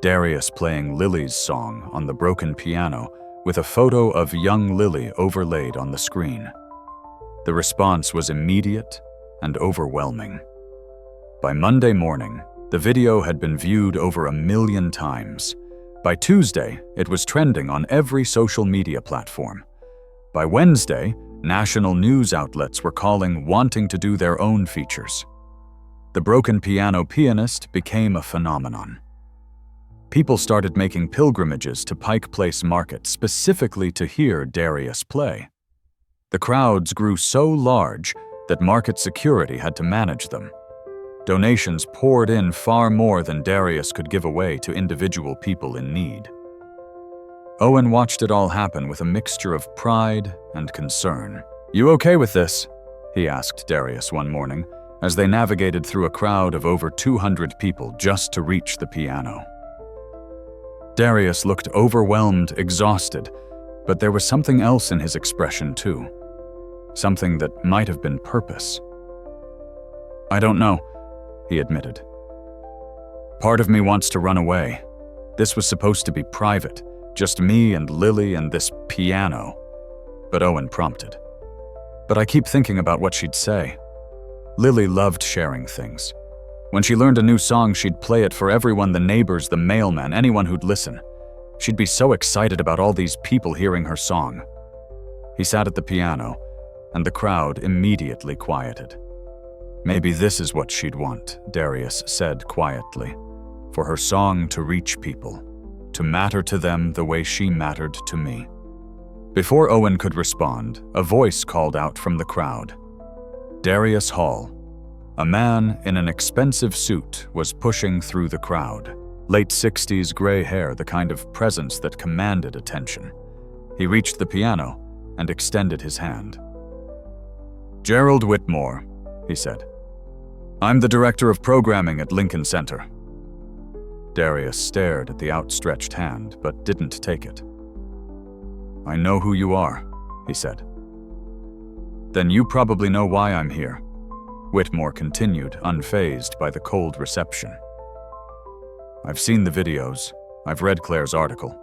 Darius playing Lily's song on the broken piano with a photo of young Lily overlaid on the screen. The response was immediate and overwhelming. By Monday morning, the video had been viewed over 1 million times. By Tuesday, it was trending on every social media platform. By Wednesday, national news outlets were wanting to do their own features. The broken piano pianist became a phenomenon. People started making pilgrimages to Pike Place Market specifically to hear Darius play. The crowds grew so large that market security had to manage them. Donations poured in far more than Darius could give away to individual people in need. Owen watched it all happen with a mixture of pride and concern. "You okay with this?" he asked Darius one morning, as they navigated through a crowd of over 200 people just to reach the piano. Darius looked overwhelmed, exhausted, but there was something else in his expression too. Something that might have been purpose. "I don't know," he admitted. "Part of me wants to run away. This was supposed to be private, just me and Lily and this piano." But Owen prompted. "But I keep thinking about what she'd say. Lily loved sharing things. When she learned a new song, she'd play it for everyone, the neighbors, the mailman, anyone who'd listen. She'd be so excited about all these people hearing her song." He sat at the piano, and the crowd immediately quieted. "Maybe this is what she'd want," Darius said quietly. "For her song to reach people, to matter to them the way she mattered to me." Before Owen could respond, a voice called out from the crowd. Darius Hall. A man in an expensive suit was pushing through the crowd. Late 60s gray hair, the kind of presence that commanded attention. He reached the piano and extended his hand. "Gerald Whitmore," he said. "I'm the director of programming at Lincoln Center." Darius stared at the outstretched hand, but didn't take it. "I know who you are," he said. "Then you probably know why I'm here," Whitmore continued, unfazed by the cold reception. "I've seen the videos, I've read Claire's article,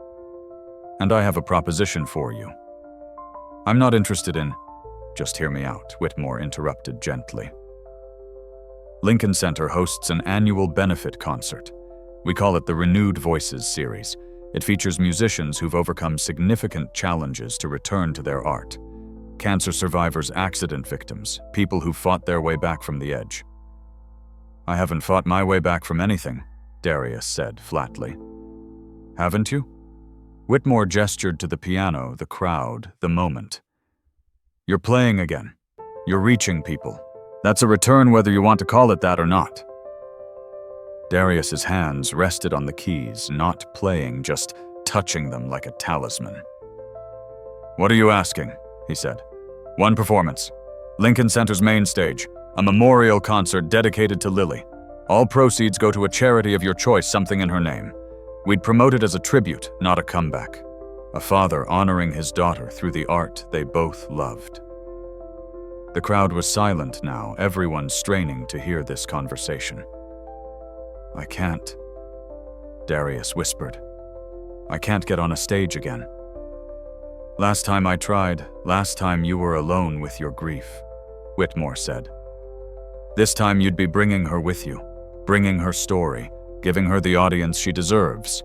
and I have a proposition for you." "I'm not interested in—" "Just hear me out," Whitmore interrupted gently. Lincoln Center hosts an annual benefit concert. We call it the Renewed Voices series. It features musicians who've overcome significant challenges to return to their art. Cancer survivors, accident victims, people who fought their way back from the edge. "I haven't fought my way back from anything," Darius said flatly. "Haven't you?" Whitmore gestured to the piano, the crowd, the moment. "You're playing again. You're reaching people. That's a return whether you want to call it that or not." Darius's hands rested on the keys, not playing, just touching them like a talisman. "What are you asking?" he said. "One performance. Lincoln Center's main stage. A memorial concert dedicated to Lily. All proceeds go to a charity of your choice, something in her name. We'd promote it as a tribute, not a comeback. A father honoring his daughter through the art they both loved." The crowd was silent now, everyone straining to hear this conversation. "I can't," Darius whispered. "I can't get on a stage again. Last time I tried, last time you were alone with your grief," Whitmore said. "This time you'd be bringing her with you, bringing her story, giving her the audience she deserves."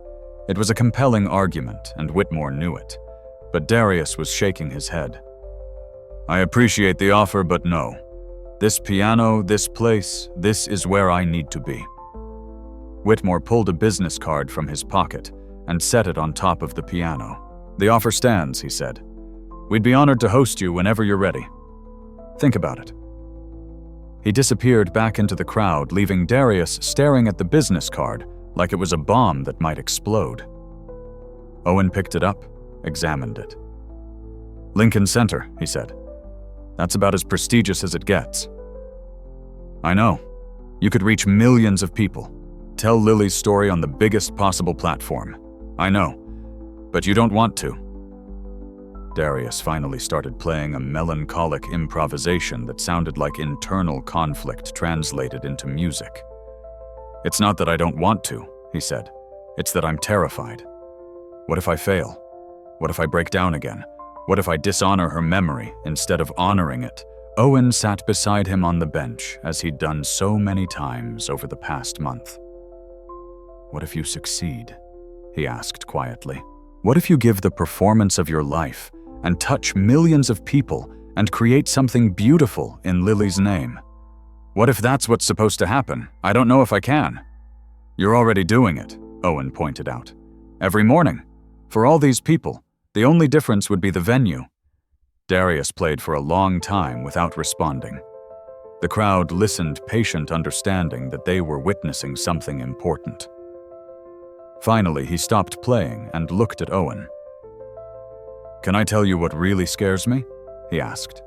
It was a compelling argument, and Whitmore knew it. But Darius was shaking his head. "I appreciate the offer, but no. This piano, this place, this is where I need to be." Whitmore pulled a business card from his pocket and set it on top of the piano. "The offer stands," he said. "We'd be honored to host you whenever you're ready. Think about it." He disappeared back into the crowd, leaving Darius staring at the business card like it was a bomb that might explode. Owen picked it up, examined it. "Lincoln Center," he said. "That's about as prestigious as it gets." "I know. You could reach millions of people. Tell Lily's story on the biggest possible platform. I know. But you don't want to." Darius finally started playing a melancholic improvisation that sounded like internal conflict translated into music. "It's not that I don't want to," he said. "It's that I'm terrified. What if I fail? What if I break down again? What if I dishonor her memory instead of honoring it?" Owen sat beside him on the bench, as he'd done so many times over the past month. "What if you succeed?" he asked quietly. "What if you give the performance of your life and touch millions of people and create something beautiful in Lily's name? What if that's what's supposed to happen? I don't know if I can." "You're already doing it," Owen pointed out. "Every morning. For all these people. The only difference would be the venue." Darius played for a long time without responding. The crowd listened, patient, understanding that they were witnessing something important. Finally, he stopped playing and looked at Owen. "Can I tell you what really scares me?" he asked.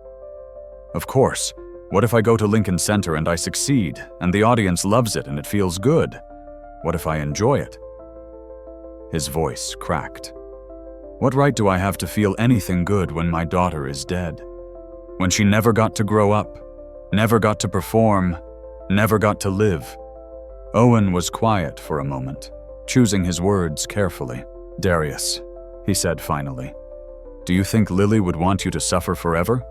"Of course. What if I go to Lincoln Center and I succeed, and the audience loves it and it feels good? What if I enjoy it?" His voice cracked. "What right do I have to feel anything good when my daughter is dead? When she never got to grow up, never got to perform, never got to live?" Owen was quiet for a moment, choosing his words carefully. "Darius," he said finally, "do you think Lily would want you to suffer forever?"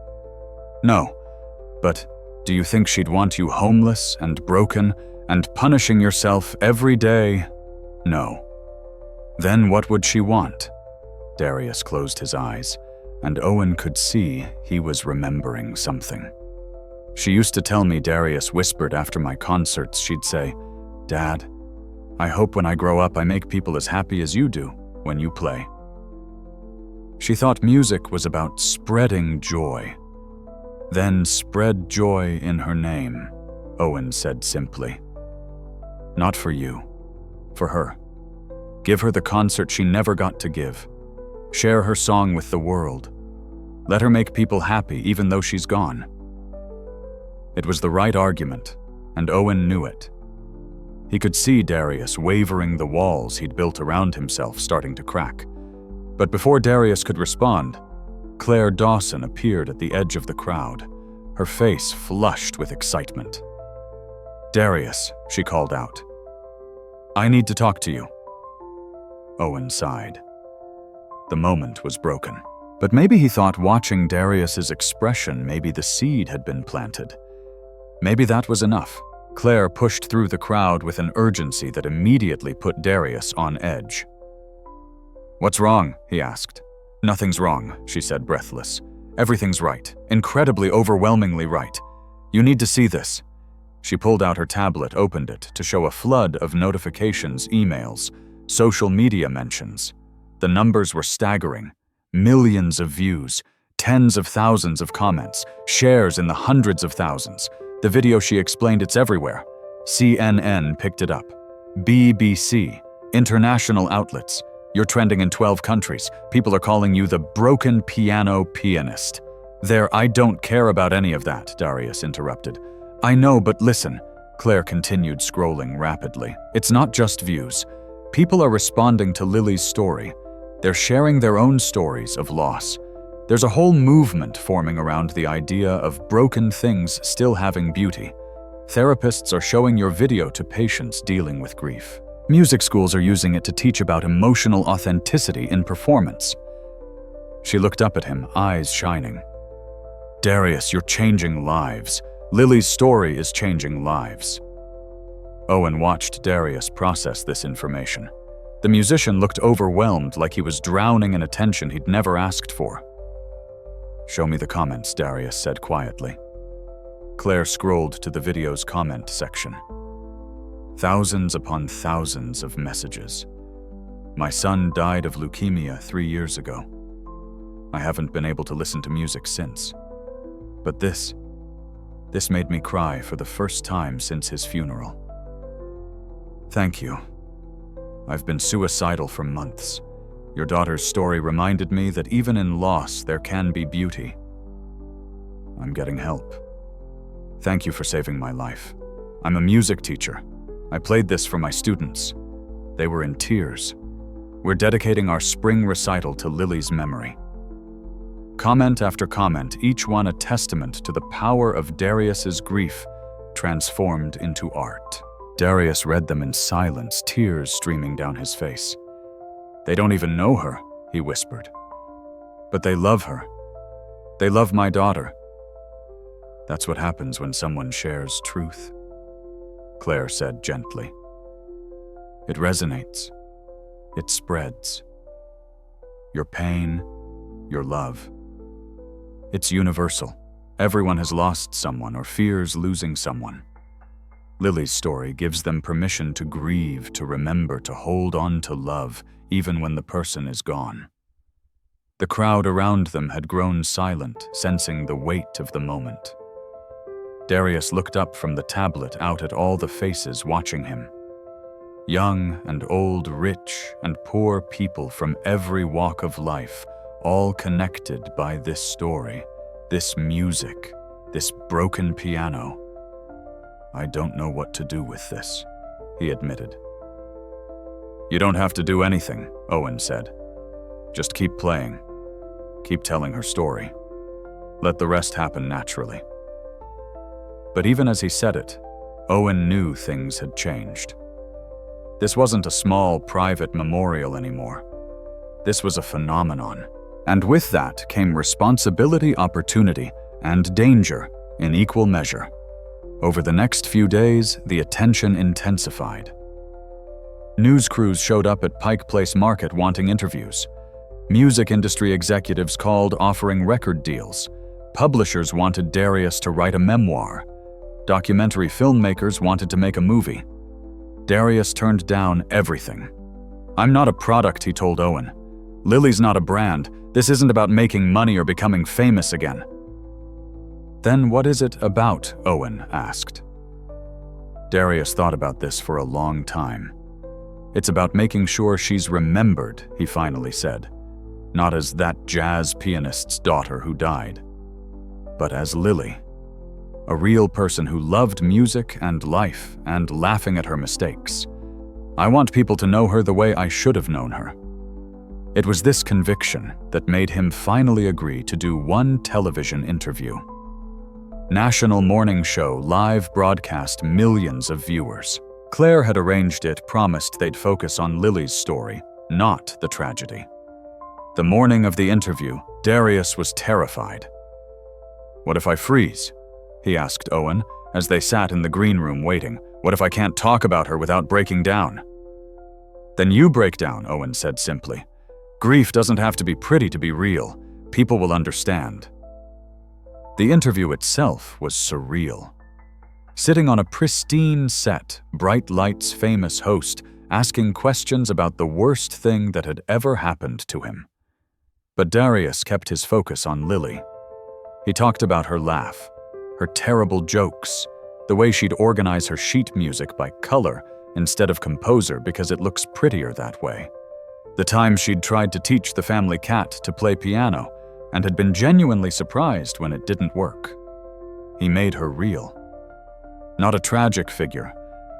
"No. But do you think she'd want you homeless and broken and punishing yourself every day?" "No." "Then what would she want?" Darius closed his eyes, and Owen could see he was remembering something. "She used to tell me," Darius whispered, "after my concerts, she'd say, 'Dad, I hope when I grow up I make people as happy as you do when you play.' She thought music was about spreading joy. Then spread joy in her name," Owen said simply. "Not for you, for her. Give her the concert she never got to give. Share her song with the world. Let her make people happy even though she's gone." It was the right argument, and Owen knew it. He could see Darius wavering, the walls he'd built around himself starting to crack. But before Darius could respond, Claire Dawson appeared at the edge of the crowd, her face flushed with excitement. "Darius," she called out, "I need to talk to you." Owen sighed. The moment was broken. But maybe he thought watching Darius's expression, maybe the seed had been planted. Maybe that was enough. Claire pushed through the crowd with an urgency that immediately put Darius on edge. "What's wrong?" he asked. "Nothing's wrong," she said, breathless. "Everything's right. Incredibly, overwhelmingly right. You need to see this." She pulled out her tablet, opened it to show a flood of notifications, emails, social media mentions. The numbers were staggering. Millions of views, tens of thousands of comments, shares in the hundreds of thousands. The video, she explained, it's everywhere. CNN picked it up. BBC, international outlets. You're trending in 12 countries. People are calling you the broken piano pianist. There, I don't care about any of that, Darius interrupted. I know, but listen, Claire continued, scrolling rapidly. It's not just views. People are responding to Lily's story. They're sharing their own stories of loss. There's a whole movement forming around the idea of broken things still having beauty. Therapists are showing your video to patients dealing with grief. Music schools are using it to teach about emotional authenticity in performance. She looked up at him, eyes shining. Darius, you're changing lives. Lily's story is changing lives. Owen watched Darius process this information. The musician looked overwhelmed, like he was drowning in attention he'd never asked for. Show me the comments, Darius said quietly. Claire scrolled to the video's comment section. Thousands upon thousands of messages. My son died of leukemia 3 years ago. I haven't been able to listen to music since. But this made me cry for the first time since his funeral. Thank you. I've been suicidal for months. Your daughter's story reminded me that even in loss there can be beauty. I'm getting help. Thank you for saving my life. I'm a music teacher. I played this for my students. They were in tears. We're dedicating our spring recital to Lily's memory. Comment after comment, each one a testament to the power of Darius's grief transformed into art. Darius read them in silence, tears streaming down his face. They don't even know her, he whispered. But they love her. They love my daughter. That's what happens when someone shares truth, Claire said gently. It resonates. It spreads. Your pain, your love. It's universal. Everyone has lost someone or fears losing someone. Lily's story gives them permission to grieve, to remember, to hold on to love, even when the person is gone. The crowd around them had grown silent, sensing the weight of the moment. Darius looked up from the tablet out at all the faces watching him. Young and old, rich and poor people from every walk of life, all connected by this story, this music, this broken piano. "I don't know what to do with this," he admitted. "You don't have to do anything," Owen said. "Just keep playing. Keep telling her story. Let the rest happen naturally." But even as he said it, Owen knew things had changed. This wasn't a small, private memorial anymore. This was a phenomenon. And with that came responsibility, opportunity, and danger in equal measure. Over the next few days, the attention intensified. News crews showed up at Pike Place Market wanting interviews. Music industry executives called offering record deals. Publishers wanted Darius to write a memoir. Documentary filmmakers wanted to make a movie. Darius turned down everything. "I'm not a product," he told Owen. "Lily's not a brand. This isn't about making money or becoming famous again." "Then what is it about?" Owen asked. Darius thought about this for a long time. "It's about making sure she's remembered," he finally said. "Not as that jazz pianist's daughter who died, but as Lily. A real person who loved music and life and laughing at her mistakes. I want people to know her the way I should have known her." It was this conviction that made him finally agree to do one television interview. National morning show, live broadcast, millions of viewers. Claire had arranged it, promised they'd focus on Lily's story, not the tragedy. The morning of the interview, Darius was terrified. "What if I freeze?" he asked Owen, as they sat in the green room waiting. "What if I can't talk about her without breaking down?" "Then you break down," Owen said simply. "Grief doesn't have to be pretty to be real. People will understand." The interview itself was surreal. Sitting on a pristine set, bright lights, famous host, asking questions about the worst thing that had ever happened to him. But Darius kept his focus on Lily. He talked about her laugh, her terrible jokes, the way she'd organize her sheet music by color instead of composer because it looks prettier that way. The time she'd tried to teach the family cat to play piano and had been genuinely surprised when it didn't work. He made her real. Not a tragic figure,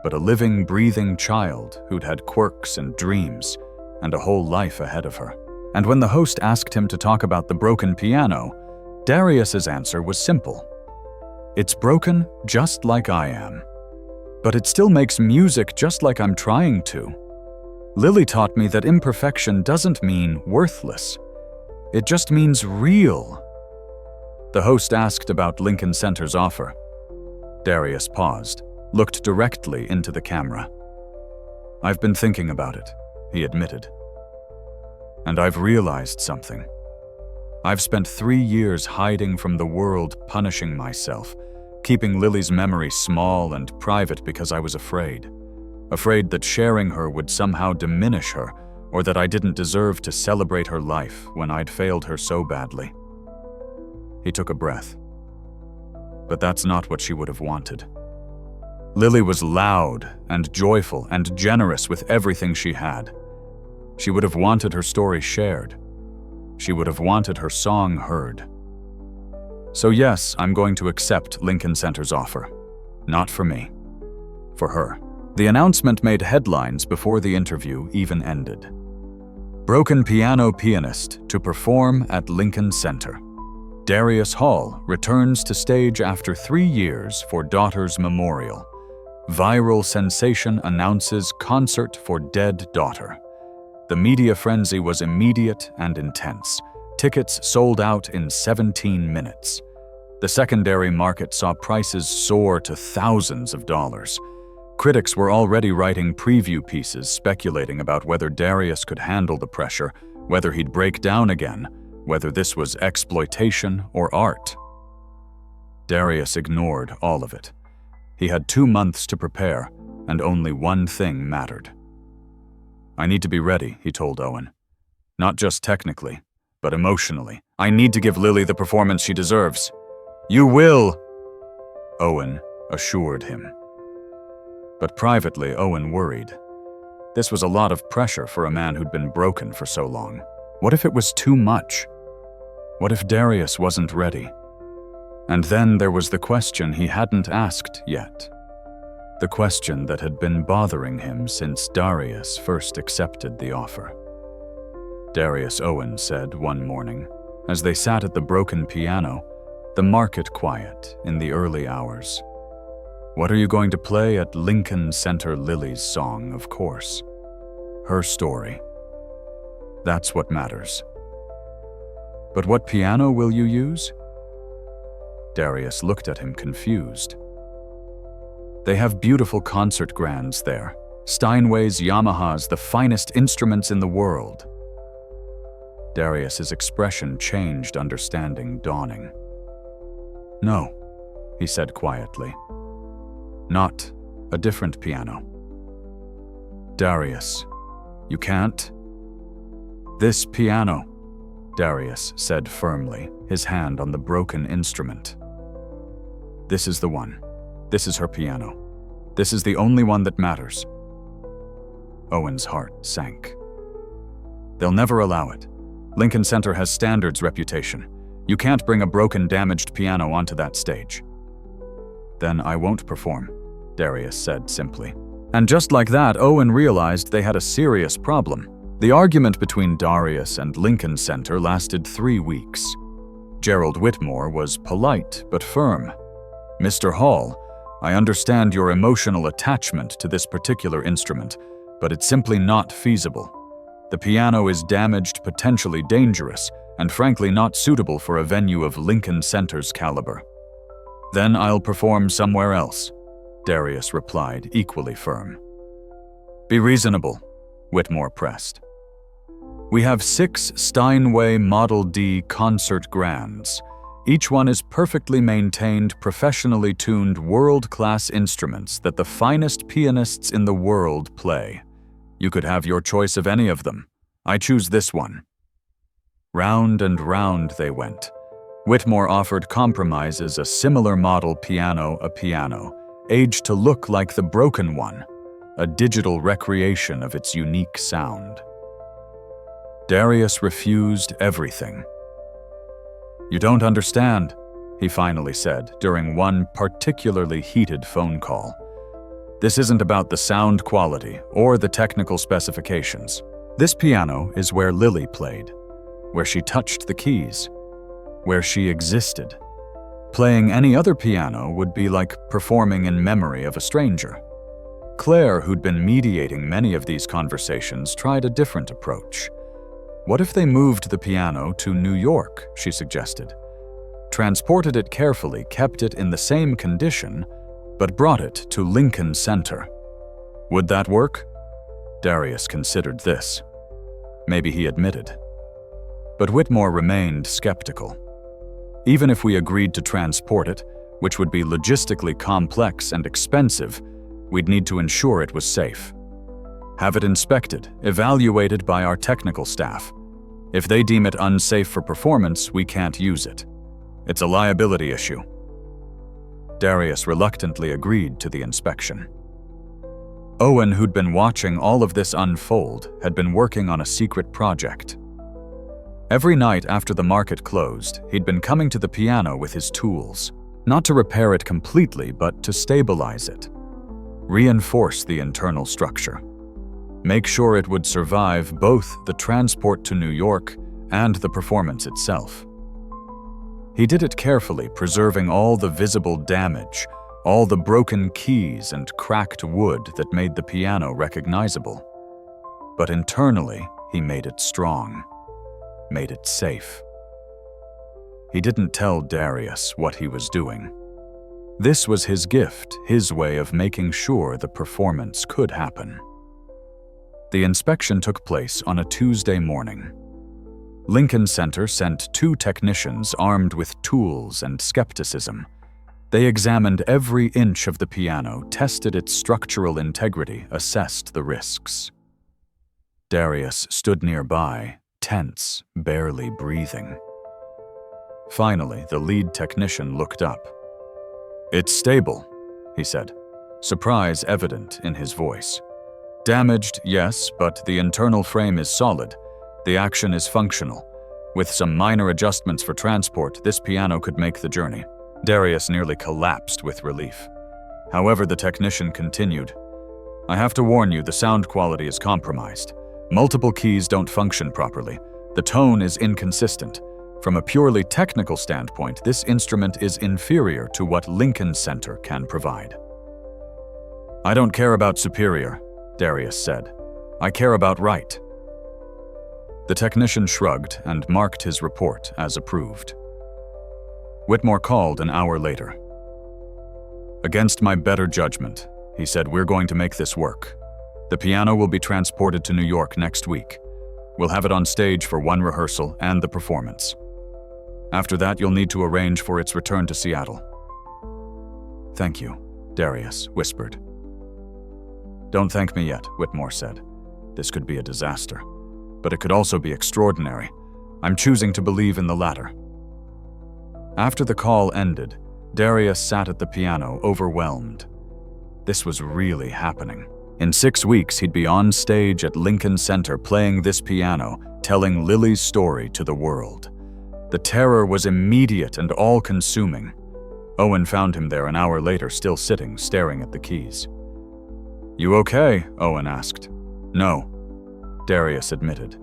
but a living, breathing child who'd had quirks and dreams and a whole life ahead of her. And when the host asked him to talk about the broken piano, Darius's answer was simple. "It's broken just like I am. But it still makes music just like I'm trying to. Lily taught me that imperfection doesn't mean worthless. It just means real." The host asked about Lincoln Center's offer. Darius paused, looked directly into the camera. "I've been thinking about it," he admitted. "And I've realized something. I've spent 3 years hiding from the world, punishing myself, keeping Lily's memory small and private because I was afraid. Afraid that sharing her would somehow diminish her, or that I didn't deserve to celebrate her life when I'd failed her so badly." He took a breath. But that's not what she would have wanted. Lily was loud and joyful and generous with everything she had. She would have wanted her story shared. She would have wanted her song heard. So yes, I'm going to accept Lincoln Center's offer. Not for me. For her. The announcement made headlines before the interview even ended. Broken piano pianist to perform at Lincoln Center. Darius Hall returns to stage after 3 years for daughter's memorial. Viral sensation announces concert for dead daughter. The media frenzy was immediate and intense. Tickets sold out in 17 minutes. The secondary market saw prices soar to thousands of dollars. Critics were already writing preview pieces speculating about whether Darius could handle the pressure, whether he'd break down again, whether this was exploitation or art. Darius ignored all of it. He had 2 months to prepare, and only one thing mattered. "I need to be ready," he told Owen. "Not just technically, but emotionally. I need to give Lily the performance she deserves." "You will!" Owen assured him. But privately, Owen worried. This was a lot of pressure for a man who'd been broken for so long. What if it was too much? What if Darius wasn't ready? And then there was the question he hadn't asked yet. The question that had been bothering him since Darius first accepted the offer. Darius Owen said one morning, as they sat at the broken piano, the market quiet in the early hours. "What are you going to play at Lincoln Center?" Lily's song, of course. Her story. That's what matters. "But what piano will you use?" Darius looked at him confused. "They have beautiful concert grands there. Steinways, Yamahas, the finest instruments in the world." Darius's expression changed, understanding dawning. "No," he said quietly. "Not a different piano." "Darius, you can't?" "This piano," Darius said firmly, his hand on the broken instrument. "This is the one. This is her piano. This is the only one that matters." Owen's heart sank. "They'll never allow it. Lincoln Center has standards reputation. You can't bring a broken, damaged piano onto that stage." "Then I won't perform," Darius said simply. And just like that, Owen realized they had a serious problem. The argument between Darius and Lincoln Center lasted 3 weeks. Gerald Whitmore was polite but firm. "Mr. Hall, I understand your emotional attachment to this particular instrument, but it's simply not feasible. The piano is damaged, potentially dangerous, and frankly not suitable for a venue of Lincoln Center's caliber." "Then I'll perform somewhere else," Darius replied, equally firm. "Be reasonable," Whitmore pressed. "We have 6 Steinway Model D concert grands. Each one is perfectly maintained, professionally tuned, world-class instruments that the finest pianists in the world play. You could have your choice of any of them. I choose this one." Round and round they went. Whitmore offered compromises: a similar model piano, aged to look like the broken one, a digital recreation of its unique sound. Darius refused everything. "You don't understand," he finally said during one particularly heated phone call. "This isn't about the sound quality or the technical specifications. This piano is where Lily played, where she touched the keys, where she existed. Playing any other piano would be like performing in memory of a stranger." Claire, who'd been mediating many of these conversations, tried a different approach. "What if they moved the piano to New York?" she suggested. "Transported it carefully, kept it in the same condition, but brought it to Lincoln Center. Would that work?" Darius considered this. Maybe he admitted. But Whitmore remained skeptical. "Even if we agreed to transport it, which would be logistically complex and expensive, we'd need to ensure it was safe. Have it inspected, evaluated by our technical staff. If they deem it unsafe for performance, we can't use it. It's a liability issue." Darius reluctantly agreed to the inspection. Owen, who'd been watching all of this unfold, had been working on a secret project. Every night after the market closed, he'd been coming to the piano with his tools, not to repair it completely, but to stabilize it, reinforce the internal structure, make sure it would survive both the transport to New York and the performance itself. He did it carefully, preserving all the visible damage, all the broken keys and cracked wood that made the piano recognizable. But internally, he made it strong, made it safe. He didn't tell Darius what he was doing. This was his gift, his way of making sure the performance could happen. The inspection took place on a Tuesday morning. Lincoln Center sent 2 technicians armed with tools and skepticism. They examined every inch of the piano, tested its structural integrity, assessed the risks. Darius stood nearby, tense, barely breathing. Finally, the lead technician looked up. "It's stable," he said, surprise evident in his voice. "Damaged, yes, but the internal frame is solid. The action is functional. With some minor adjustments for transport, this piano could make the journey." Darius nearly collapsed with relief. However, the technician continued, "I have to warn you, the sound quality is compromised. Multiple keys don't function properly. The tone is inconsistent. From a purely technical standpoint, this instrument is inferior to what Lincoln Center can provide." "I don't care about superior," Darius said. "I care about right." The technician shrugged and marked his report as approved. Whitmore called an hour later. "Against my better judgment," he said, "we're going to make this work. The piano will be transported to New York next week. We'll have it on stage for one rehearsal and the performance. After that, you'll need to arrange for its return to Seattle." "Thank you," Darius whispered. "Don't thank me yet," Whitmore said. "This could be a disaster, but it could also be extraordinary. I'm choosing to believe in the latter." After the call ended, Darius sat at the piano, overwhelmed. This was really happening. In 6 weeks, he'd be on stage at Lincoln Center playing this piano, telling Lily's story to the world. The terror was immediate and all-consuming. Owen found him there an hour later, still sitting, staring at the keys. "You okay?" Owen asked. "No," Darius admitted.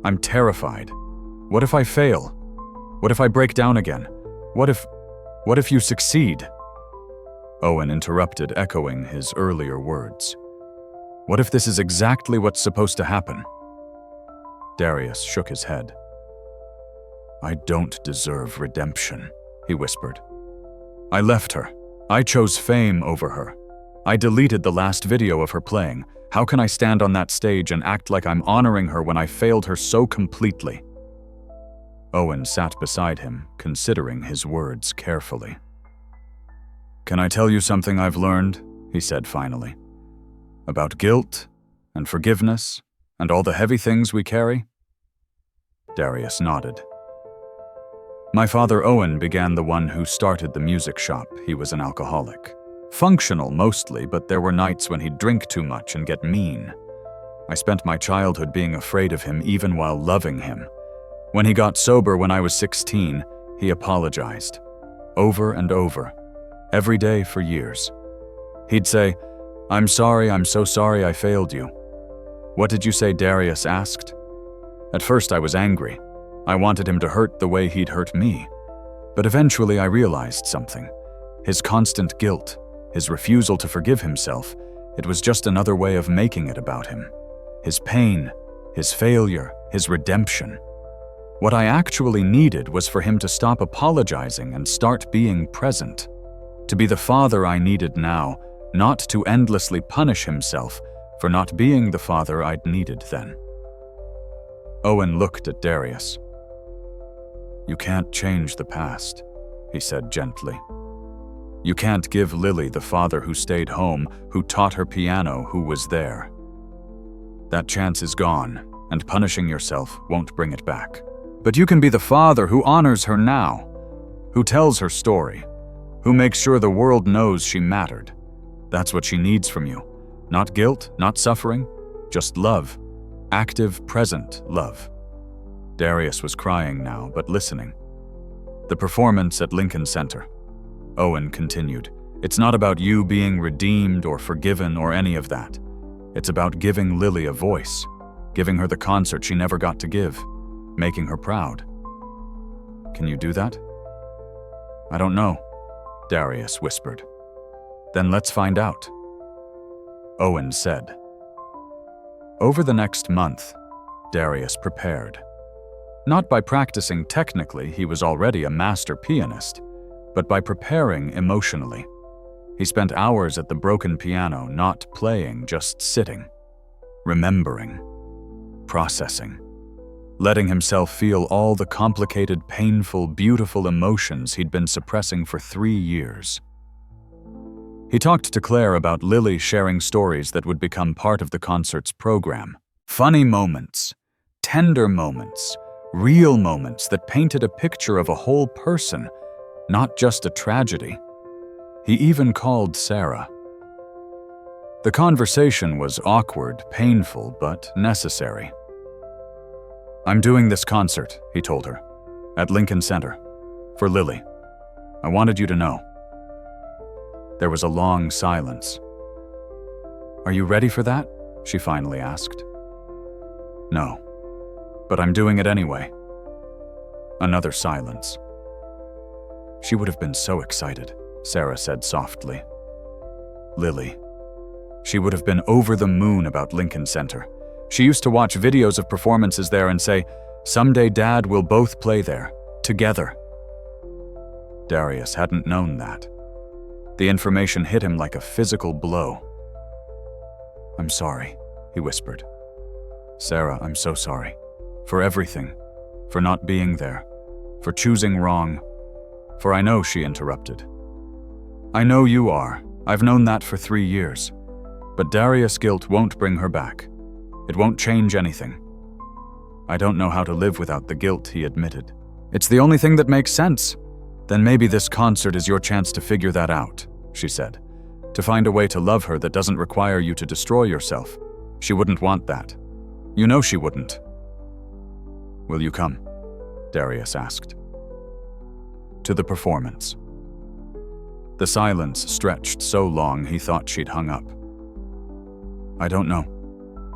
"I'm terrified. What if I fail? What if I break down again? What if you succeed?" Owen interrupted, echoing his earlier words. "What if this is exactly what's supposed to happen?" Darius shook his head. "I don't deserve redemption," he whispered. "I left her. I chose fame over her. I deleted the last video of her playing. How can I stand on that stage and act like I'm honoring her when I failed her so completely?" Owen sat beside him, considering his words carefully. "Can I tell you something I've learned?" he said finally. "About guilt and forgiveness and all the heavy things we carry?" Darius nodded. "My father Owen began the one who started the music shop. He was an alcoholic. Functional mostly, but there were nights when he'd drink too much and get mean. I spent my childhood being afraid of him even while loving him. When he got sober when I was 16, he apologized. Over and over. Every day for years. He'd say, 'I'm sorry, I'm so sorry I failed you.'" "What did you say?" Darius asked. At first I was angry. I wanted him to hurt the way he'd hurt me. But eventually I realized something. His constant guilt, his refusal to forgive himself, it was just another way of making it about him. His pain, his failure, his redemption. What I actually needed was for him to stop apologizing and start being present. To be the father I needed now, not to endlessly punish himself for not being the father I'd needed then. Owen looked at Darius. "You can't change the past," he said gently. "You can't give Lily the father who stayed home, who taught her piano, who was there. That chance is gone, and punishing yourself won't bring it back. But you can be the father who honors her now, who tells her story, who makes sure the world knows she mattered. That's what she needs from you. Not guilt, not suffering, just love. Active, present love." Darius was crying now, but listening. "The performance at Lincoln Center," Owen continued. "It's not about you being redeemed or forgiven or any of that. It's about giving Lily a voice, giving her the concert she never got to give, making her proud. Can you do that?" "I don't know," Darius whispered. "Then let's find out," Owen said. Over the next month, Darius prepared. Not by practicing technically, he was already a master pianist, but by preparing emotionally. He spent hours at the broken piano, not playing, just sitting, remembering, processing, letting himself feel all the complicated, painful, beautiful emotions he'd been suppressing for 3 years. He talked to Claire about Lily sharing stories that would become part of the concert's program. Funny moments, tender moments, real moments that painted a picture of a whole person, not just a tragedy. He even called Sarah. The conversation was awkward, painful, but necessary. "I'm doing this concert," he told her, "at Lincoln Center, for Lily. I wanted you to know." There was a long silence. "Are you ready for that?" she finally asked. "No, but I'm doing it anyway." Another silence. "She would have been so excited," Sarah said softly. Lily. She would have been over the moon about Lincoln Center. She used to watch videos of performances there and say, "Someday Dad will both play there, together." Darius hadn't known that. The information hit him like a physical blow. "I'm sorry," he whispered. "Sarah, I'm so sorry. For everything. For not being there. For choosing wrong. For I know," she interrupted. "I know you are. I've known that for 3 years. But Darius' guilt won't bring her back. It won't change anything. I don't know how to live without the guilt," he admitted. "It's the only thing that makes sense. Then maybe this concert is your chance to figure that out," she said. "To find a way to love her that doesn't require you to destroy yourself. She wouldn't want that. You know she wouldn't." "Will you come?" Darius asked. To the performance. The silence stretched so long he thought she'd hung up. "I don't know,"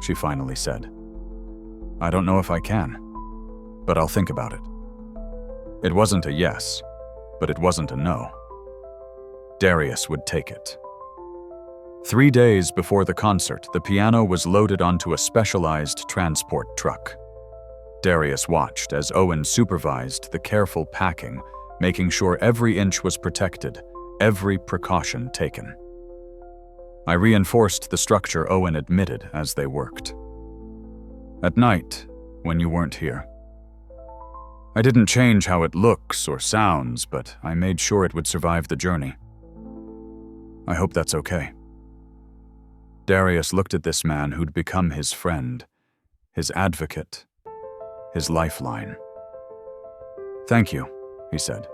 she finally said. "I don't know if I can, but I'll think about it." It wasn't a yes, but it wasn't a no. Darius would take it. 3 days before the concert, the piano was loaded onto a specialized transport truck. Darius watched as Owen supervised the careful packing, making sure every inch was protected, every precaution taken. I reinforced the structure, Owen admitted as they worked. "At night, when you weren't here. I didn't change how it looks or sounds, but I made sure it would survive the journey. I hope that's okay." Darius looked at this man who'd become his friend, his advocate, his lifeline. "Thank you," he said,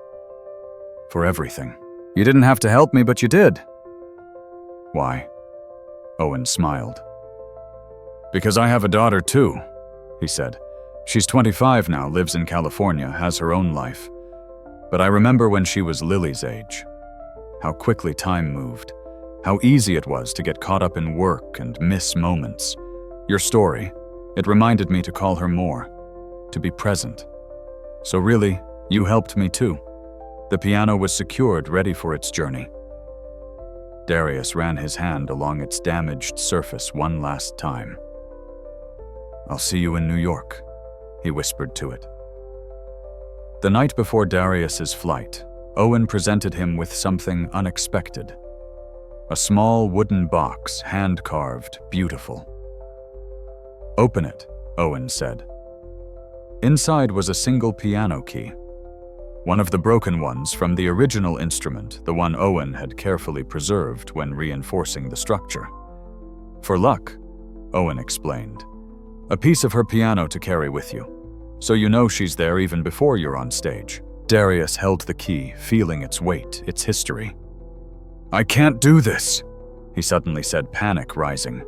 "for everything. You didn't have to help me, but you did." "Why?" Owen smiled. "Because I have a daughter too," he said. "She's 25 now, lives in California, has her own life. But I remember when she was Lily's age. How quickly time moved. How easy it was to get caught up in work and miss moments. Your story, it reminded me to call her more, to be present. So really, you helped me too. The piano was secured, ready for its journey." Darius ran his hand along its damaged surface one last time. "I'll see you in New York," he whispered to it. The night before Darius's flight, Owen presented him with something unexpected. A small wooden box, hand-carved, beautiful. "Open it," Owen said. Inside was a single piano key. One of the broken ones from the original instrument, the one Owen had carefully preserved when reinforcing the structure. "For luck," Owen explained. "A piece of her piano to carry with you, so you know she's there even before you're on stage." Darius held the key, feeling its weight, its history. "I can't do this," he suddenly said, panic rising.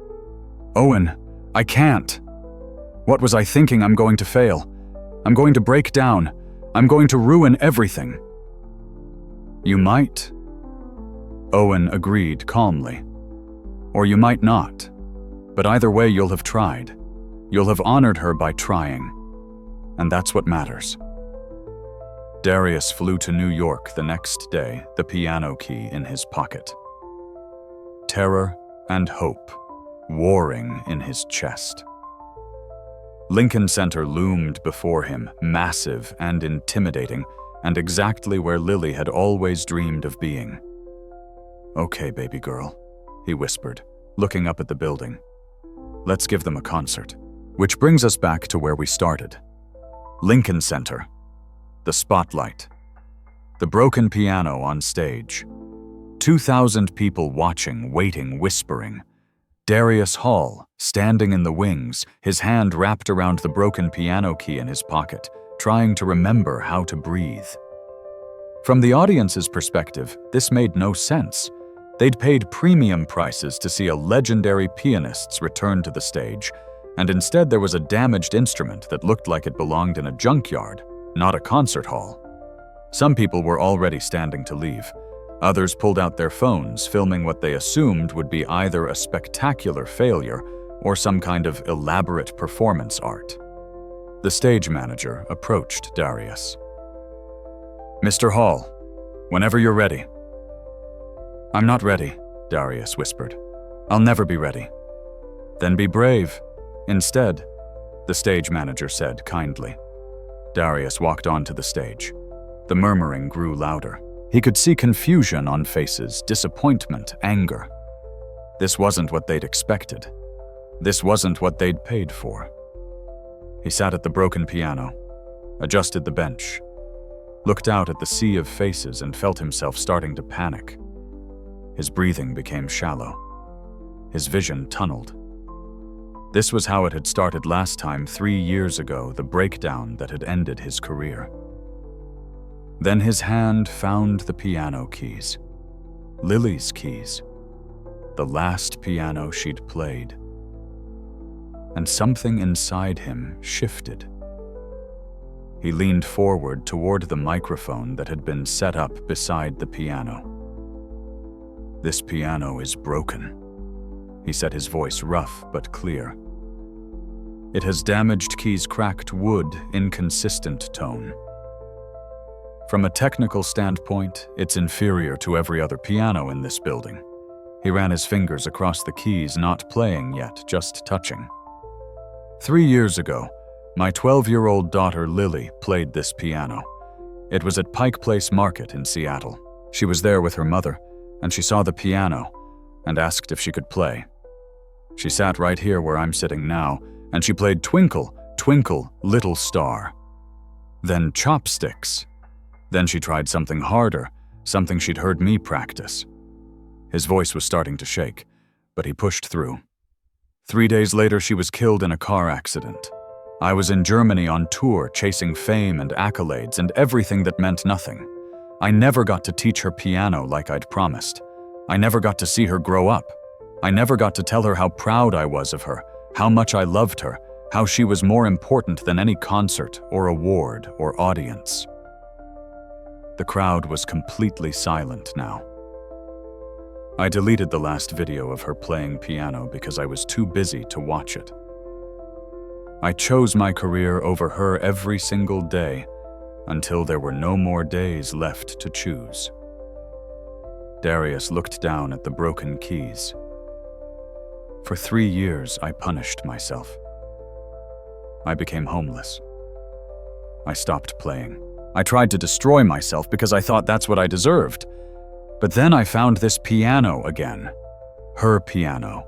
"Owen, I can't. What was I thinking? I'm going to fail. I'm going to break down. I'm going to ruin everything." "You might," Owen agreed calmly. "Or you might not. But either way, you'll have tried. You'll have honored her by trying. And that's what matters." Darius flew to New York the next day, the piano key in his pocket. Terror and hope warring in his chest. Lincoln Center loomed before him, massive and intimidating, and exactly where Lily had always dreamed of being. "Okay, baby girl," he whispered, looking up at the building. "Let's give them a concert." Which brings us back to where we started. Lincoln Center. The spotlight. The broken piano on stage. 2,000 people watching, waiting, whispering. Darius Hall, standing in the wings, his hand wrapped around the broken piano key in his pocket, trying to remember how to breathe. From the audience's perspective, this made no sense. They'd paid premium prices to see a legendary pianist's return to the stage, and instead there was a damaged instrument that looked like it belonged in a junkyard, not a concert hall. Some people were already standing to leave. Others pulled out their phones, filming what they assumed would be either a spectacular failure or some kind of elaborate performance art. The stage manager approached Darius. "Mr. Hall, whenever you're ready." "I'm not ready," Darius whispered. "I'll never be ready." "Then be brave. Instead," the stage manager said kindly. Darius walked onto the stage. The murmuring grew louder. He could see confusion on faces, disappointment, anger. This wasn't what they'd expected. This wasn't what they'd paid for. He sat at the broken piano, adjusted the bench, looked out at the sea of faces and felt himself starting to panic. His breathing became shallow. His vision tunneled. This was how it had started last time 3 years ago, the breakdown that had ended his career. Then his hand found the piano keys. Lily's keys. The last piano she'd played. And something inside him shifted. He leaned forward toward the microphone that had been set up beside the piano. "This piano is broken," he said, his voice rough but clear. "It has damaged keys, cracked wood, inconsistent tone. From a technical standpoint, it's inferior to every other piano in this building." He ran his fingers across the keys, not playing yet, just touching. 3 years ago, my 12-year-old daughter Lily played this piano. It was at Pike Place Market in Seattle. She was there with her mother, and she saw the piano and asked if she could play. She sat right here where I'm sitting now, and she played Twinkle, Twinkle, Little Star. Then Chopsticks. Then she tried something harder, something she'd heard me practice. His voice was starting to shake, but he pushed through. 3 days later, she was killed in a car accident. I was in Germany on tour, chasing fame and accolades and everything that meant nothing. I never got to teach her piano like I'd promised. I never got to see her grow up. I never got to tell her how proud I was of her, how much I loved her, how she was more important than any concert or award or audience. The crowd was completely silent now. I deleted the last video of her playing piano because I was too busy to watch it. I chose my career over her every single day until there were no more days left to choose. Darius looked down at the broken keys. For 3 years, I punished myself. I became homeless. I stopped playing. I tried to destroy myself because I thought that's what I deserved. But then I found this piano again, her piano,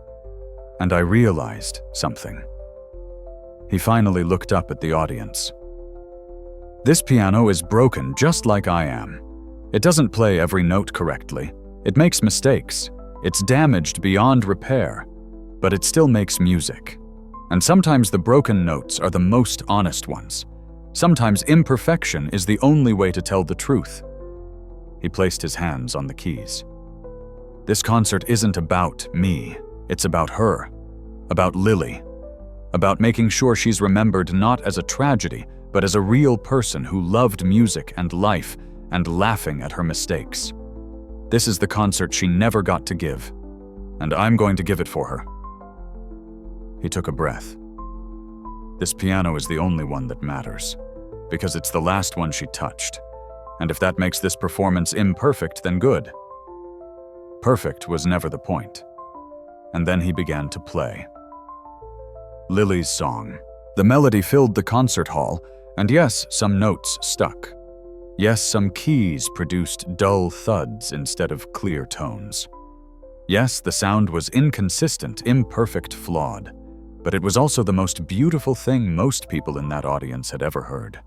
and I realized something. He finally looked up at the audience. "This piano is broken just like I am. It doesn't play every note correctly. It makes mistakes. It's damaged beyond repair, but it still makes music. And sometimes the broken notes are the most honest ones. Sometimes imperfection is the only way to tell the truth." He placed his hands on the keys. "This concert isn't about me. It's about her, about Lily, about making sure she's remembered not as a tragedy, but as a real person who loved music and life and laughing at her mistakes. This is the concert she never got to give, and I'm going to give it for her." He took a breath. "This piano is the only one that matters, because it's the last one she touched. And if that makes this performance imperfect, then good." Perfect was never the point. And then he began to play. Lily's song. The melody filled the concert hall, and yes, some notes stuck. Yes, some keys produced dull thuds instead of clear tones. Yes, the sound was inconsistent, imperfect, flawed, but it was also the most beautiful thing most people in that audience had ever heard.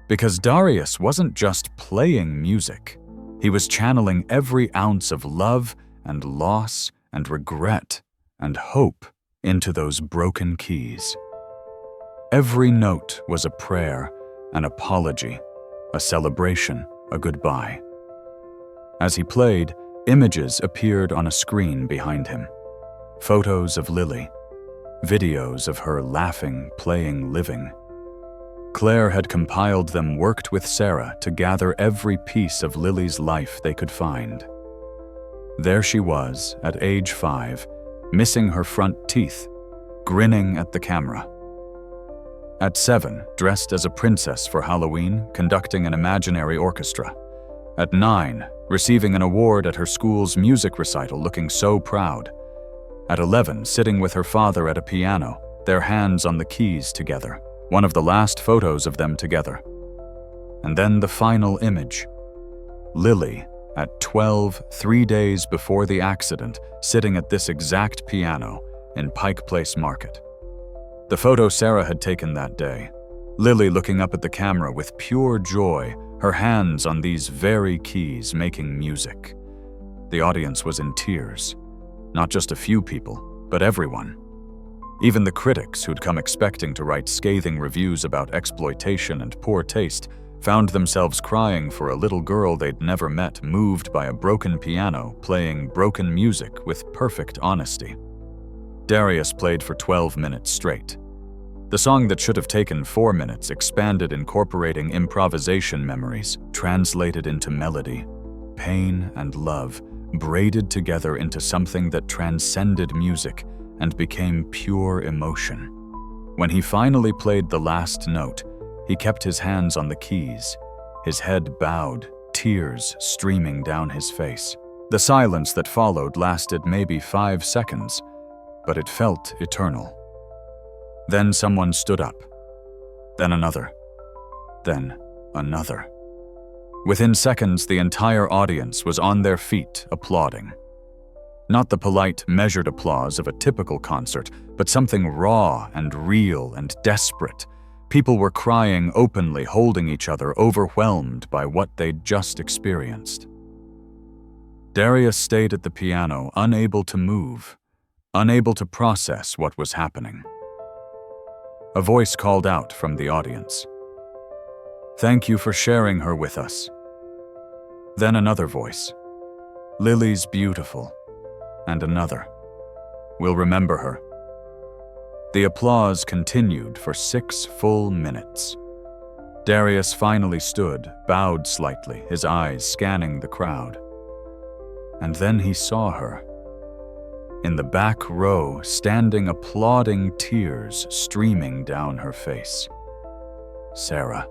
Because Darius wasn't just playing music. He was channeling every ounce of love and loss and regret and hope into those broken keys. Every note was a prayer, an apology, a celebration, a goodbye. As he played, images appeared on a screen behind him. Photos of Lily, videos of her laughing, playing, living. Claire had compiled them, worked with Sarah to gather every piece of Lily's life they could find. There she was, at age 5, missing her front teeth, grinning at the camera. At 7, dressed as a princess for Halloween, conducting an imaginary orchestra. At 9, receiving an award at her school's music recital, looking so proud. At 11, sitting with her father at a piano, their hands on the keys together, one of the last photos of them together. And then the final image. Lily, at 12, 3 days before the accident, sitting at this exact piano in Pike Place Market. The photo Sarah had taken that day. Lily looking up at the camera with pure joy, her hands on these very keys, making music. The audience was in tears. Not just a few people, but everyone. Even the critics, who'd come expecting to write scathing reviews about exploitation and poor taste, found themselves crying for a little girl they'd never met, moved by a broken piano, playing broken music with perfect honesty. Darius played for 12 minutes straight. The song that should have taken 4 minutes expanded, incorporating improvisation memories, translated into melody, pain and love, braided together into something that transcended music and became pure emotion. When he finally played the last note, he kept his hands on the keys, his head bowed, tears streaming down his face. The silence that followed lasted maybe 5 seconds, but it felt eternal. Then someone stood up. Then another. Then another. Within seconds, the entire audience was on their feet, applauding. Not the polite, measured applause of a typical concert, but something raw and real and desperate. People were crying openly, holding each other, overwhelmed by what they'd just experienced. Darius stayed at the piano, unable to move, unable to process what was happening. A voice called out from the audience. "Thank you for sharing her with us." Then another voice. "Lily's beautiful." And another. "We'll remember her." The applause continued for 6 full minutes. Darius finally stood, bowed slightly, his eyes scanning the crowd. And then he saw her. In the back row, standing applauding, tears streaming down her face. Sarah.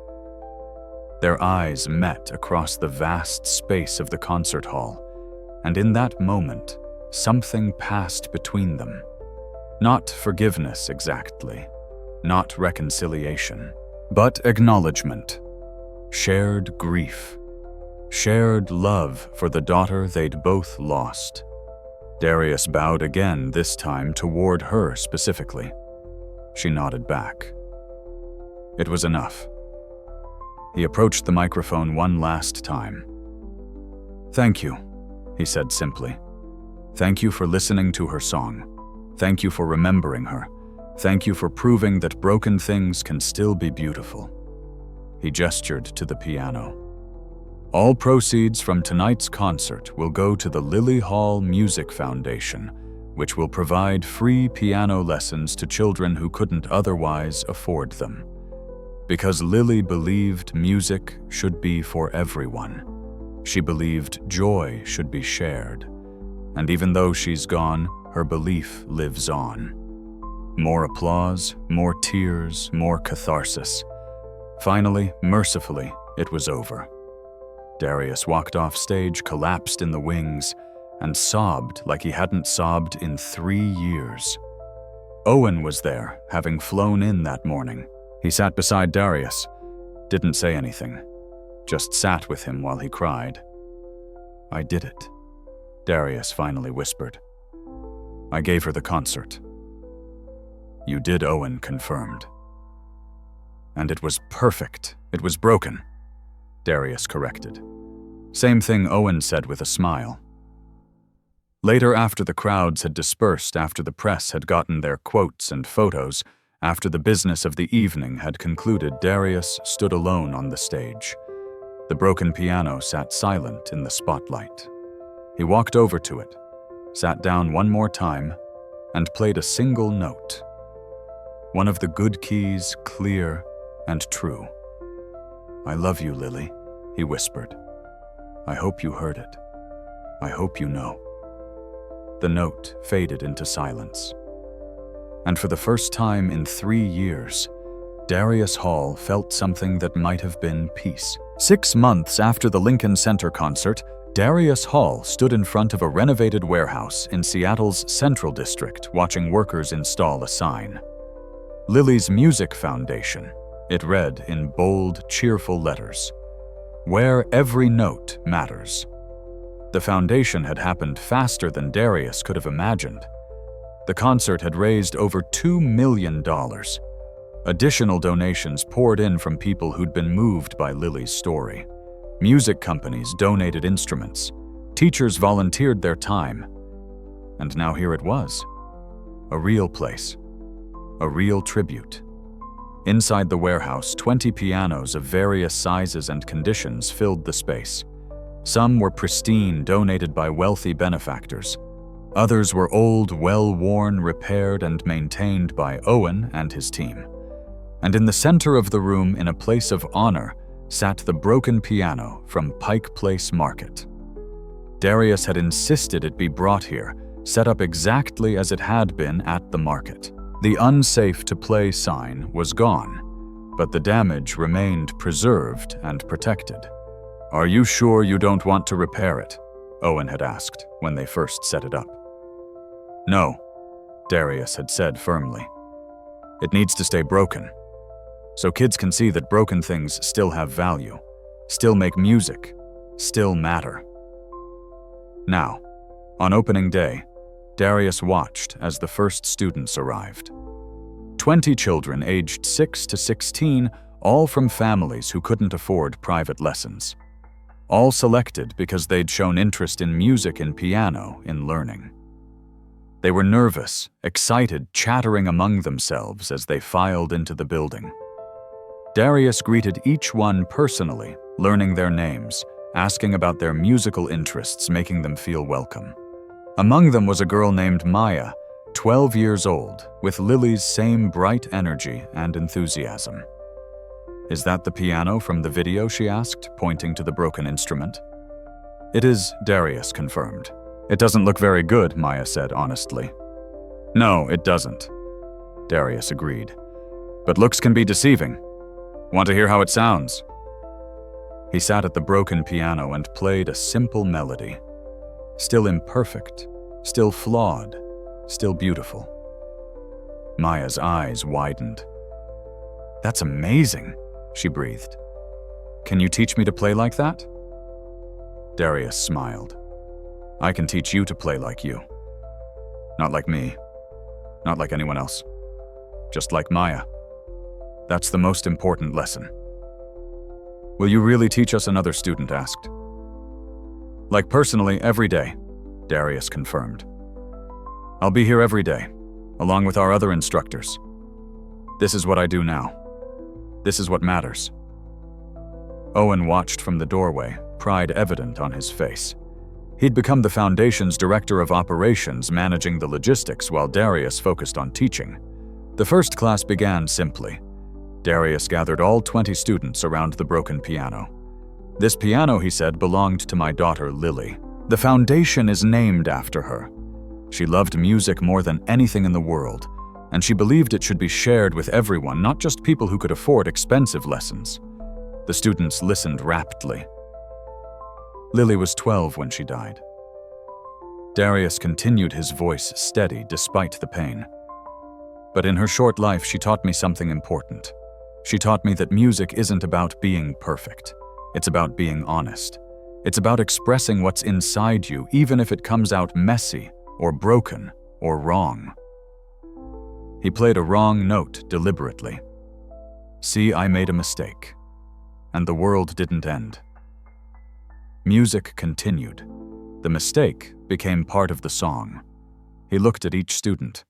Their eyes met across the vast space of the concert hall, and in that moment, something passed between them. Not forgiveness exactly, not reconciliation, but acknowledgement. Shared grief. Shared love for the daughter they'd both lost. Darius bowed again, this time toward her specifically. She nodded back. It was enough. He approached the microphone one last time. "Thank you," he said simply. "Thank you for listening to her song. Thank you for remembering her. Thank you for proving that broken things can still be beautiful." He gestured to the piano. "All proceeds from tonight's concert will go to the Lily Hall Music Foundation, which will provide free piano lessons to children who couldn't otherwise afford them. Because Lily believed music should be for everyone. She believed joy should be shared. And even though she's gone, her belief lives on." More applause, more tears, more catharsis. Finally, mercifully, it was over. Darius walked off stage, collapsed in the wings, and sobbed like he hadn't sobbed in 3 years. Owen was there, having flown in that morning. He sat beside Darius, didn't say anything, just sat with him while he cried. "I did it," Darius finally whispered. "I gave her the concert." "You did," Owen confirmed. "And it was perfect. It was broken," Darius corrected. Same thing Owen said with a smile. Later, after the crowds had dispersed, after the press had gotten their quotes and photos, after the business of the evening had concluded, Darius stood alone on the stage. The broken piano sat silent in the spotlight. He walked over to it, sat down one more time, and played a single note. One of the good keys, clear and true. "I love you, Lily," he whispered. "I hope you heard it. I hope you know." The note faded into silence. And for the first time in 3 years, Darius Hall felt something that might have been peace. 6 months after the Lincoln Center concert, Darius Hall stood in front of a renovated warehouse in Seattle's Central District watching workers install a sign. Lily's Music Foundation, it read in bold, cheerful letters. Where every note matters. The foundation had happened faster than Darius could have imagined. The concert had raised over $2 million. Additional donations poured in from people who'd been moved by Lily's story. Music companies donated instruments. Teachers volunteered their time. And now here it was. A real place. A real tribute. Inside the warehouse, 20 pianos of various sizes and conditions filled the space. Some were pristine, donated by wealthy benefactors. Others were old, well-worn, repaired, and maintained by Owen and his team. And in the center of the room, in a place of honor, sat the broken piano from Pike Place Market. Darius had insisted it be brought here, set up exactly as it had been at the market. The unsafe-to-play sign was gone, but the damage remained preserved and protected. "Are you sure you don't want to repair it?" Owen had asked when they first set it up. "No," Darius had said firmly. "It needs to stay broken, so kids can see that broken things still have value, still make music, still matter." Now, on opening day, Darius watched as the first students arrived. 20 children aged 6 to 16, all from families who couldn't afford private lessons. All selected because they'd shown interest in music and piano in learning. They were nervous, excited, chattering among themselves as they filed into the building. Darius greeted each one personally, learning their names, asking about their musical interests, making them feel welcome. Among them was a girl named Maya, 12 years old, with Lily's same bright energy and enthusiasm. "Is that the piano from the video?" she asked, pointing to the broken instrument. "It is," Darius confirmed. "It doesn't look very good," Maya said honestly. "No, it doesn't," Darius agreed. "But looks can be deceiving. Want to hear how it sounds?" He sat at the broken piano and played a simple melody. Still imperfect, still flawed, still beautiful. Maya's eyes widened. "That's amazing," she breathed. "Can you teach me to play like that?" Darius smiled. "I can teach you to play like you. Not like me. Not like anyone else. Just like Maya. That's the most important lesson." "Will you really teach us?" another student asked. "Like personally, every day," Darius confirmed. "I'll be here every day, along with our other instructors. This is what I do now. This is what matters." Owen watched from the doorway, pride evident on his face. He'd become the foundation's director of operations, managing the logistics while Darius focused on teaching. The first class began simply. Darius gathered all 20 students around the broken piano. "This piano," he said, "belonged to my daughter Lily. The foundation is named after her. She loved music more than anything in the world, and she believed it should be shared with everyone, not just people who could afford expensive lessons." The students listened raptly. Lily was 12 when she died. Darius continued, his voice steady despite the pain. "But in her short life, she taught me something important. She taught me that music isn't about being perfect. It's about being honest. It's about expressing what's inside you, even if it comes out messy or broken or wrong." He played a wrong note deliberately. "See, I made a mistake. And the world didn't end." Music continued. The mistake became part of the song. He looked at each student.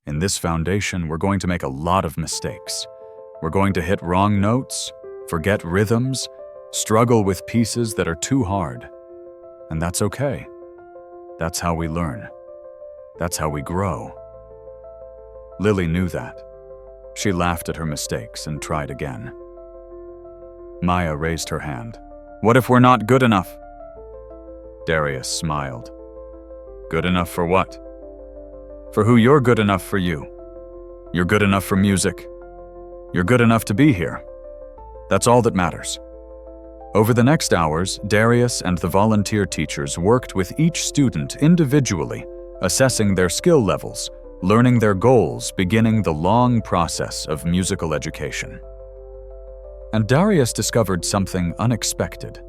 "In this foundation, we're going to make a lot of mistakes. We're going to hit wrong notes, forget rhythms, struggle with pieces that are too hard. And that's okay. That's how we learn. That's how we grow. Lily knew that. She laughed at her mistakes and tried again. Maya raised her hand. What if we're not good enough? Darius smiled. Good enough for what? For who you're good enough for you. You're good enough for music. You're good enough to be here. That's all that matters. Over the next hours, Darius and the volunteer teachers worked with each student individually, assessing their skill levels, learning their goals, beginning the long process of musical education. And Darius discovered something unexpected.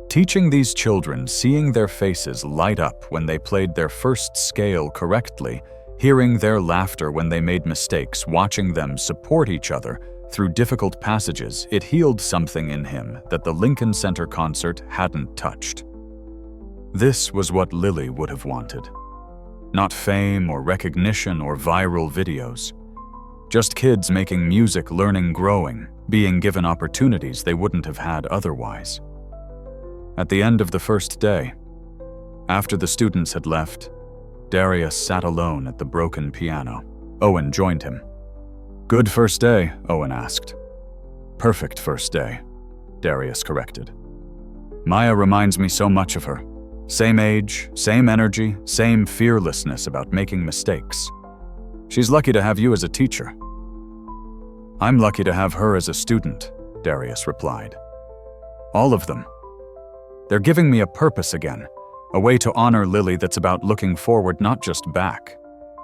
Teaching these children, seeing their faces light up when they played their first scale correctly, hearing their laughter when they made mistakes, watching them support each other through difficult passages, it healed something in him that the Lincoln Center concert hadn't touched. This was what Lily would have wanted. Not fame or recognition or viral videos. Just kids making music, learning, growing, being given opportunities they wouldn't have had otherwise. At the end of the first day, after the students had left, Darius sat alone at the broken piano. Owen joined him. Good first day, Owen asked. Perfect first day, Darius corrected. Maya reminds me so much of her. Same age, same energy, same fearlessness about making mistakes. She's lucky to have you as a teacher. I'm lucky to have her as a student, Darius replied. All of them. They're giving me a purpose again, a way to honor Lily that's about looking forward, not just back.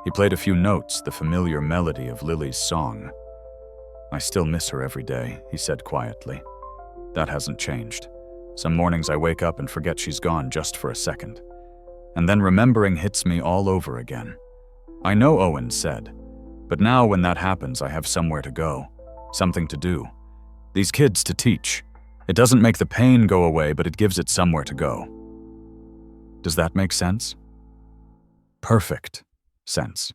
He played a few notes, the familiar melody of Lily's song. I still miss her every day, he said quietly. That hasn't changed. Some mornings I wake up and forget she's gone just for a second. And then remembering hits me all over again. I know, Owen said, but now when that happens, I have somewhere to go, something to do. These kids to teach. It doesn't make the pain go away, but it gives it somewhere to go. Does that make sense? Perfect sense.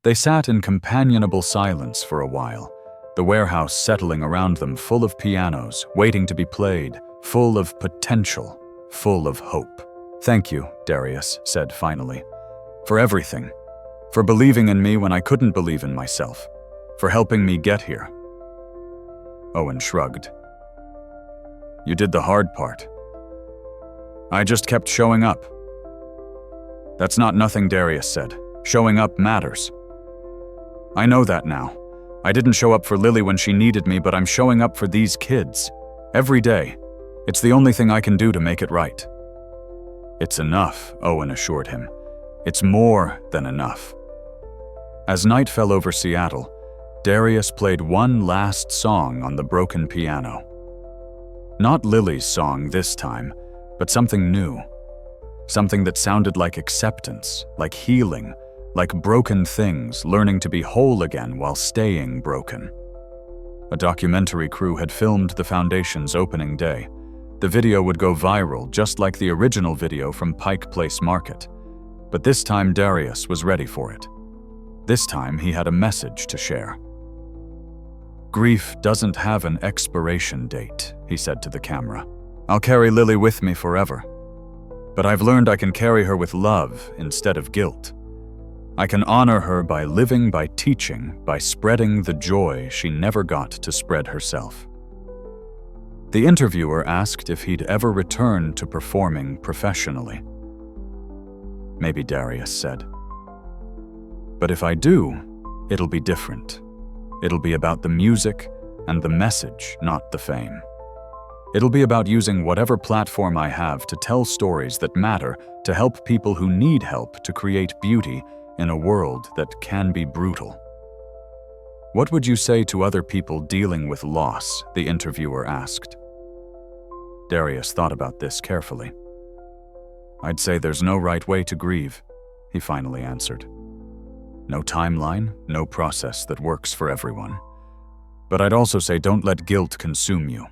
They sat in companionable silence for a while, the warehouse settling around them, full of pianos, waiting to be played, full of potential, full of hope. Thank you, Darius said finally, for everything, for believing in me when I couldn't believe in myself, for helping me get here. Owen shrugged. You did the hard part. I just kept showing up. That's not nothing, Darius said. Showing up matters. I know that now. I didn't show up for Lily when she needed me, but I'm showing up for these kids. Every day. It's the only thing I can do to make it right. It's enough, Owen assured him. It's more than enough. As night fell over Seattle, Darius played one last song on the broken piano. Not Lily's song this time, but something new. Something that sounded like acceptance, like healing, like broken things learning to be whole again while staying broken. A documentary crew had filmed the Foundation's opening day. The video would go viral just like the original video from Pike Place Market. But this time Darius was ready for it. This time he had a message to share. Grief doesn't have an expiration date, he said to the camera. I'll carry Lily with me forever. But I've learned I can carry her with love instead of guilt. I can honor her by living, by teaching, by spreading the joy she never got to spread herself. The interviewer asked if he'd ever return to performing professionally. Maybe, Darius said. But if I do, it'll be different. It'll be about the music and the message, not the fame. It'll be about using whatever platform I have to tell stories that matter, to help people who need help, to create beauty in a world that can be brutal. What would you say to other people dealing with loss? The interviewer asked. Darius thought about this carefully. I'd say there's no right way to grieve, he finally answered. No timeline, no process that works for everyone. But I'd also say don't let guilt consume you.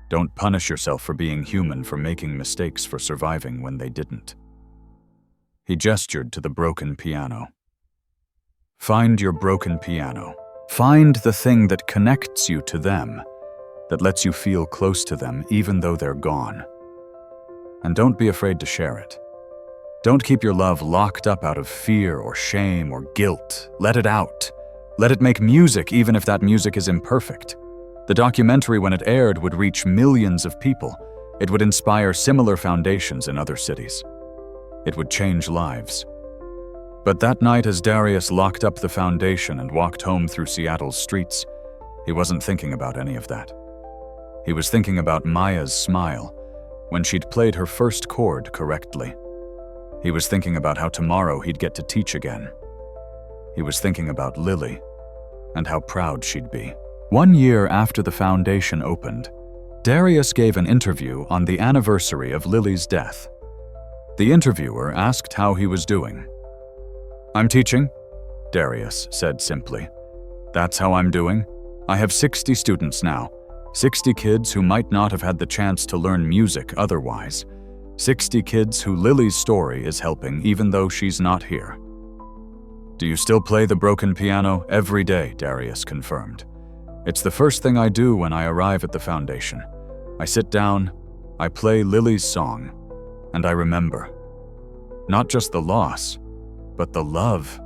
Don't punish yourself for being human, for making mistakes, for surviving when they didn't. He gestured to the broken piano. Find your broken piano. Find the thing that connects you to them. that lets you feel close to them even though they're gone. And don't be afraid to share it. Don't keep your love locked up out of fear or shame or guilt. Let it out. Let it make music even if that music is imperfect. The documentary, when it aired, would reach millions of people. It would inspire similar foundations in other cities. It would change lives. But that night, as Darius locked up the foundation and walked home through Seattle's streets, he wasn't thinking about any of that. He was thinking about Maya's smile when she'd played her first chord correctly. He was thinking about how tomorrow he'd get to teach again. He was thinking about Lily and how proud she'd be. 1 year after the foundation opened, Darius gave an interview on the anniversary of Lily's death. The interviewer asked how he was doing. "I'm teaching," Darius said simply. "That's how I'm doing. I have 60 students now, 60 kids who might not have had the chance to learn music otherwise, 60 kids who Lily's story is helping even though she's not here." "Do you still play the broken piano?" "Every day," Darius confirmed. "It's the first thing I do when I arrive at the foundation. I sit down, I play Lily's song, and I remember. Not just the loss, but the love.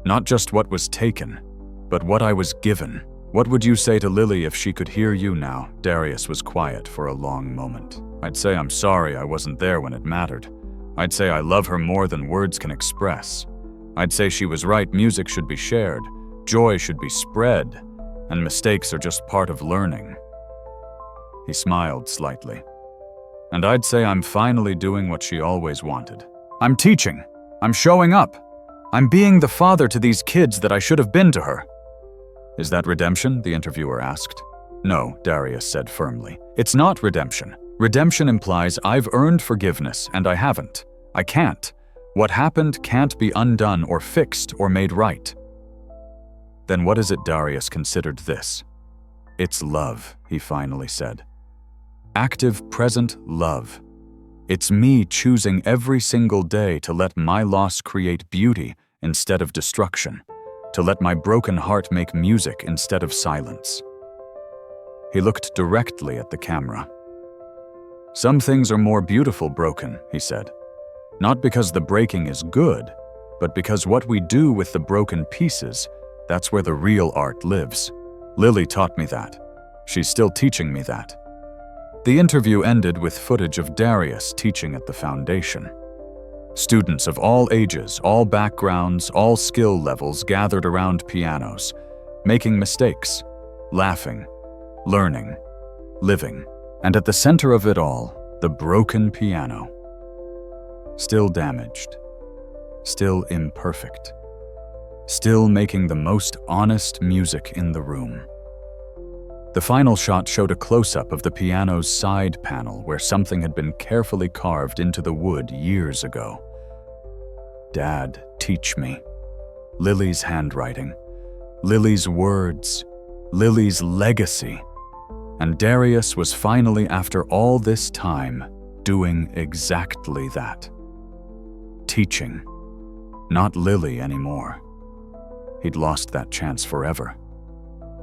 Not just what was taken, but what I was given." "What would you say to Lily if she could hear you now?" Darius was quiet for a long moment. "I'd say I'm sorry I wasn't there when it mattered. I'd say I love her more than words can express. I'd say she was right, music should be shared, joy should be spread, and mistakes are just part of learning." He smiled slightly. "And I'd say I'm finally doing what she always wanted. I'm teaching. I'm showing up. I'm being the father to these kids that I should have been to her." "Is that redemption?" the interviewer asked. "No," Darius said firmly. "It's not redemption. Redemption implies I've earned forgiveness and I haven't. I can't. What happened can't be undone or fixed or made right." "Then what is it?" Darius considered this. "It's love," he finally said. "Active, present love. It's me choosing every single day to let my loss create beauty instead of destruction, to let my broken heart make music instead of silence." He looked directly at the camera. "Some things are more beautiful broken," he said. "Not because the breaking is good, but because what we do with the broken pieces, that's where the real art lives. Lily taught me that. She's still teaching me that." The interview ended with footage of Darius teaching at the foundation. Students of all ages, all backgrounds, all skill levels gathered around pianos, making mistakes, laughing, learning, living. And at the center of it all, the broken piano. Still damaged, still imperfect, still making the most honest music in the room. The final shot showed a close-up of the piano's side panel where something had been carefully carved into the wood years ago. "Dad, teach me." Lily's handwriting, Lily's words, Lily's legacy. And Darius was finally, after all this time, doing exactly that. Teaching. Not Lily anymore. He'd lost that chance forever.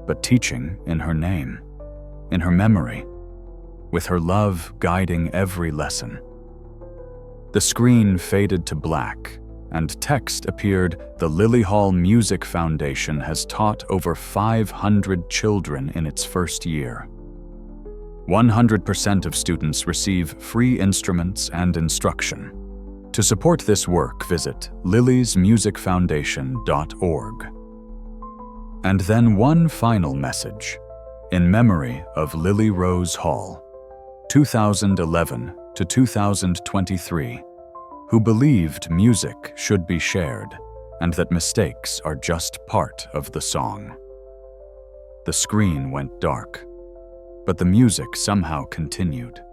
But teaching in her name, in her memory, with her love guiding every lesson. The screen faded to black, and text appeared, "The Lily Hall Music Foundation has taught over 500 children in its first year. 100% of students receive free instruments and instruction. To support this work, visit lilysmusicfoundation.org." And then one final message, in memory of Lily Rose Hall, 2011 to 2023, who believed music should be shared and that mistakes are just part of the song. The screen went dark, but the music somehow continued.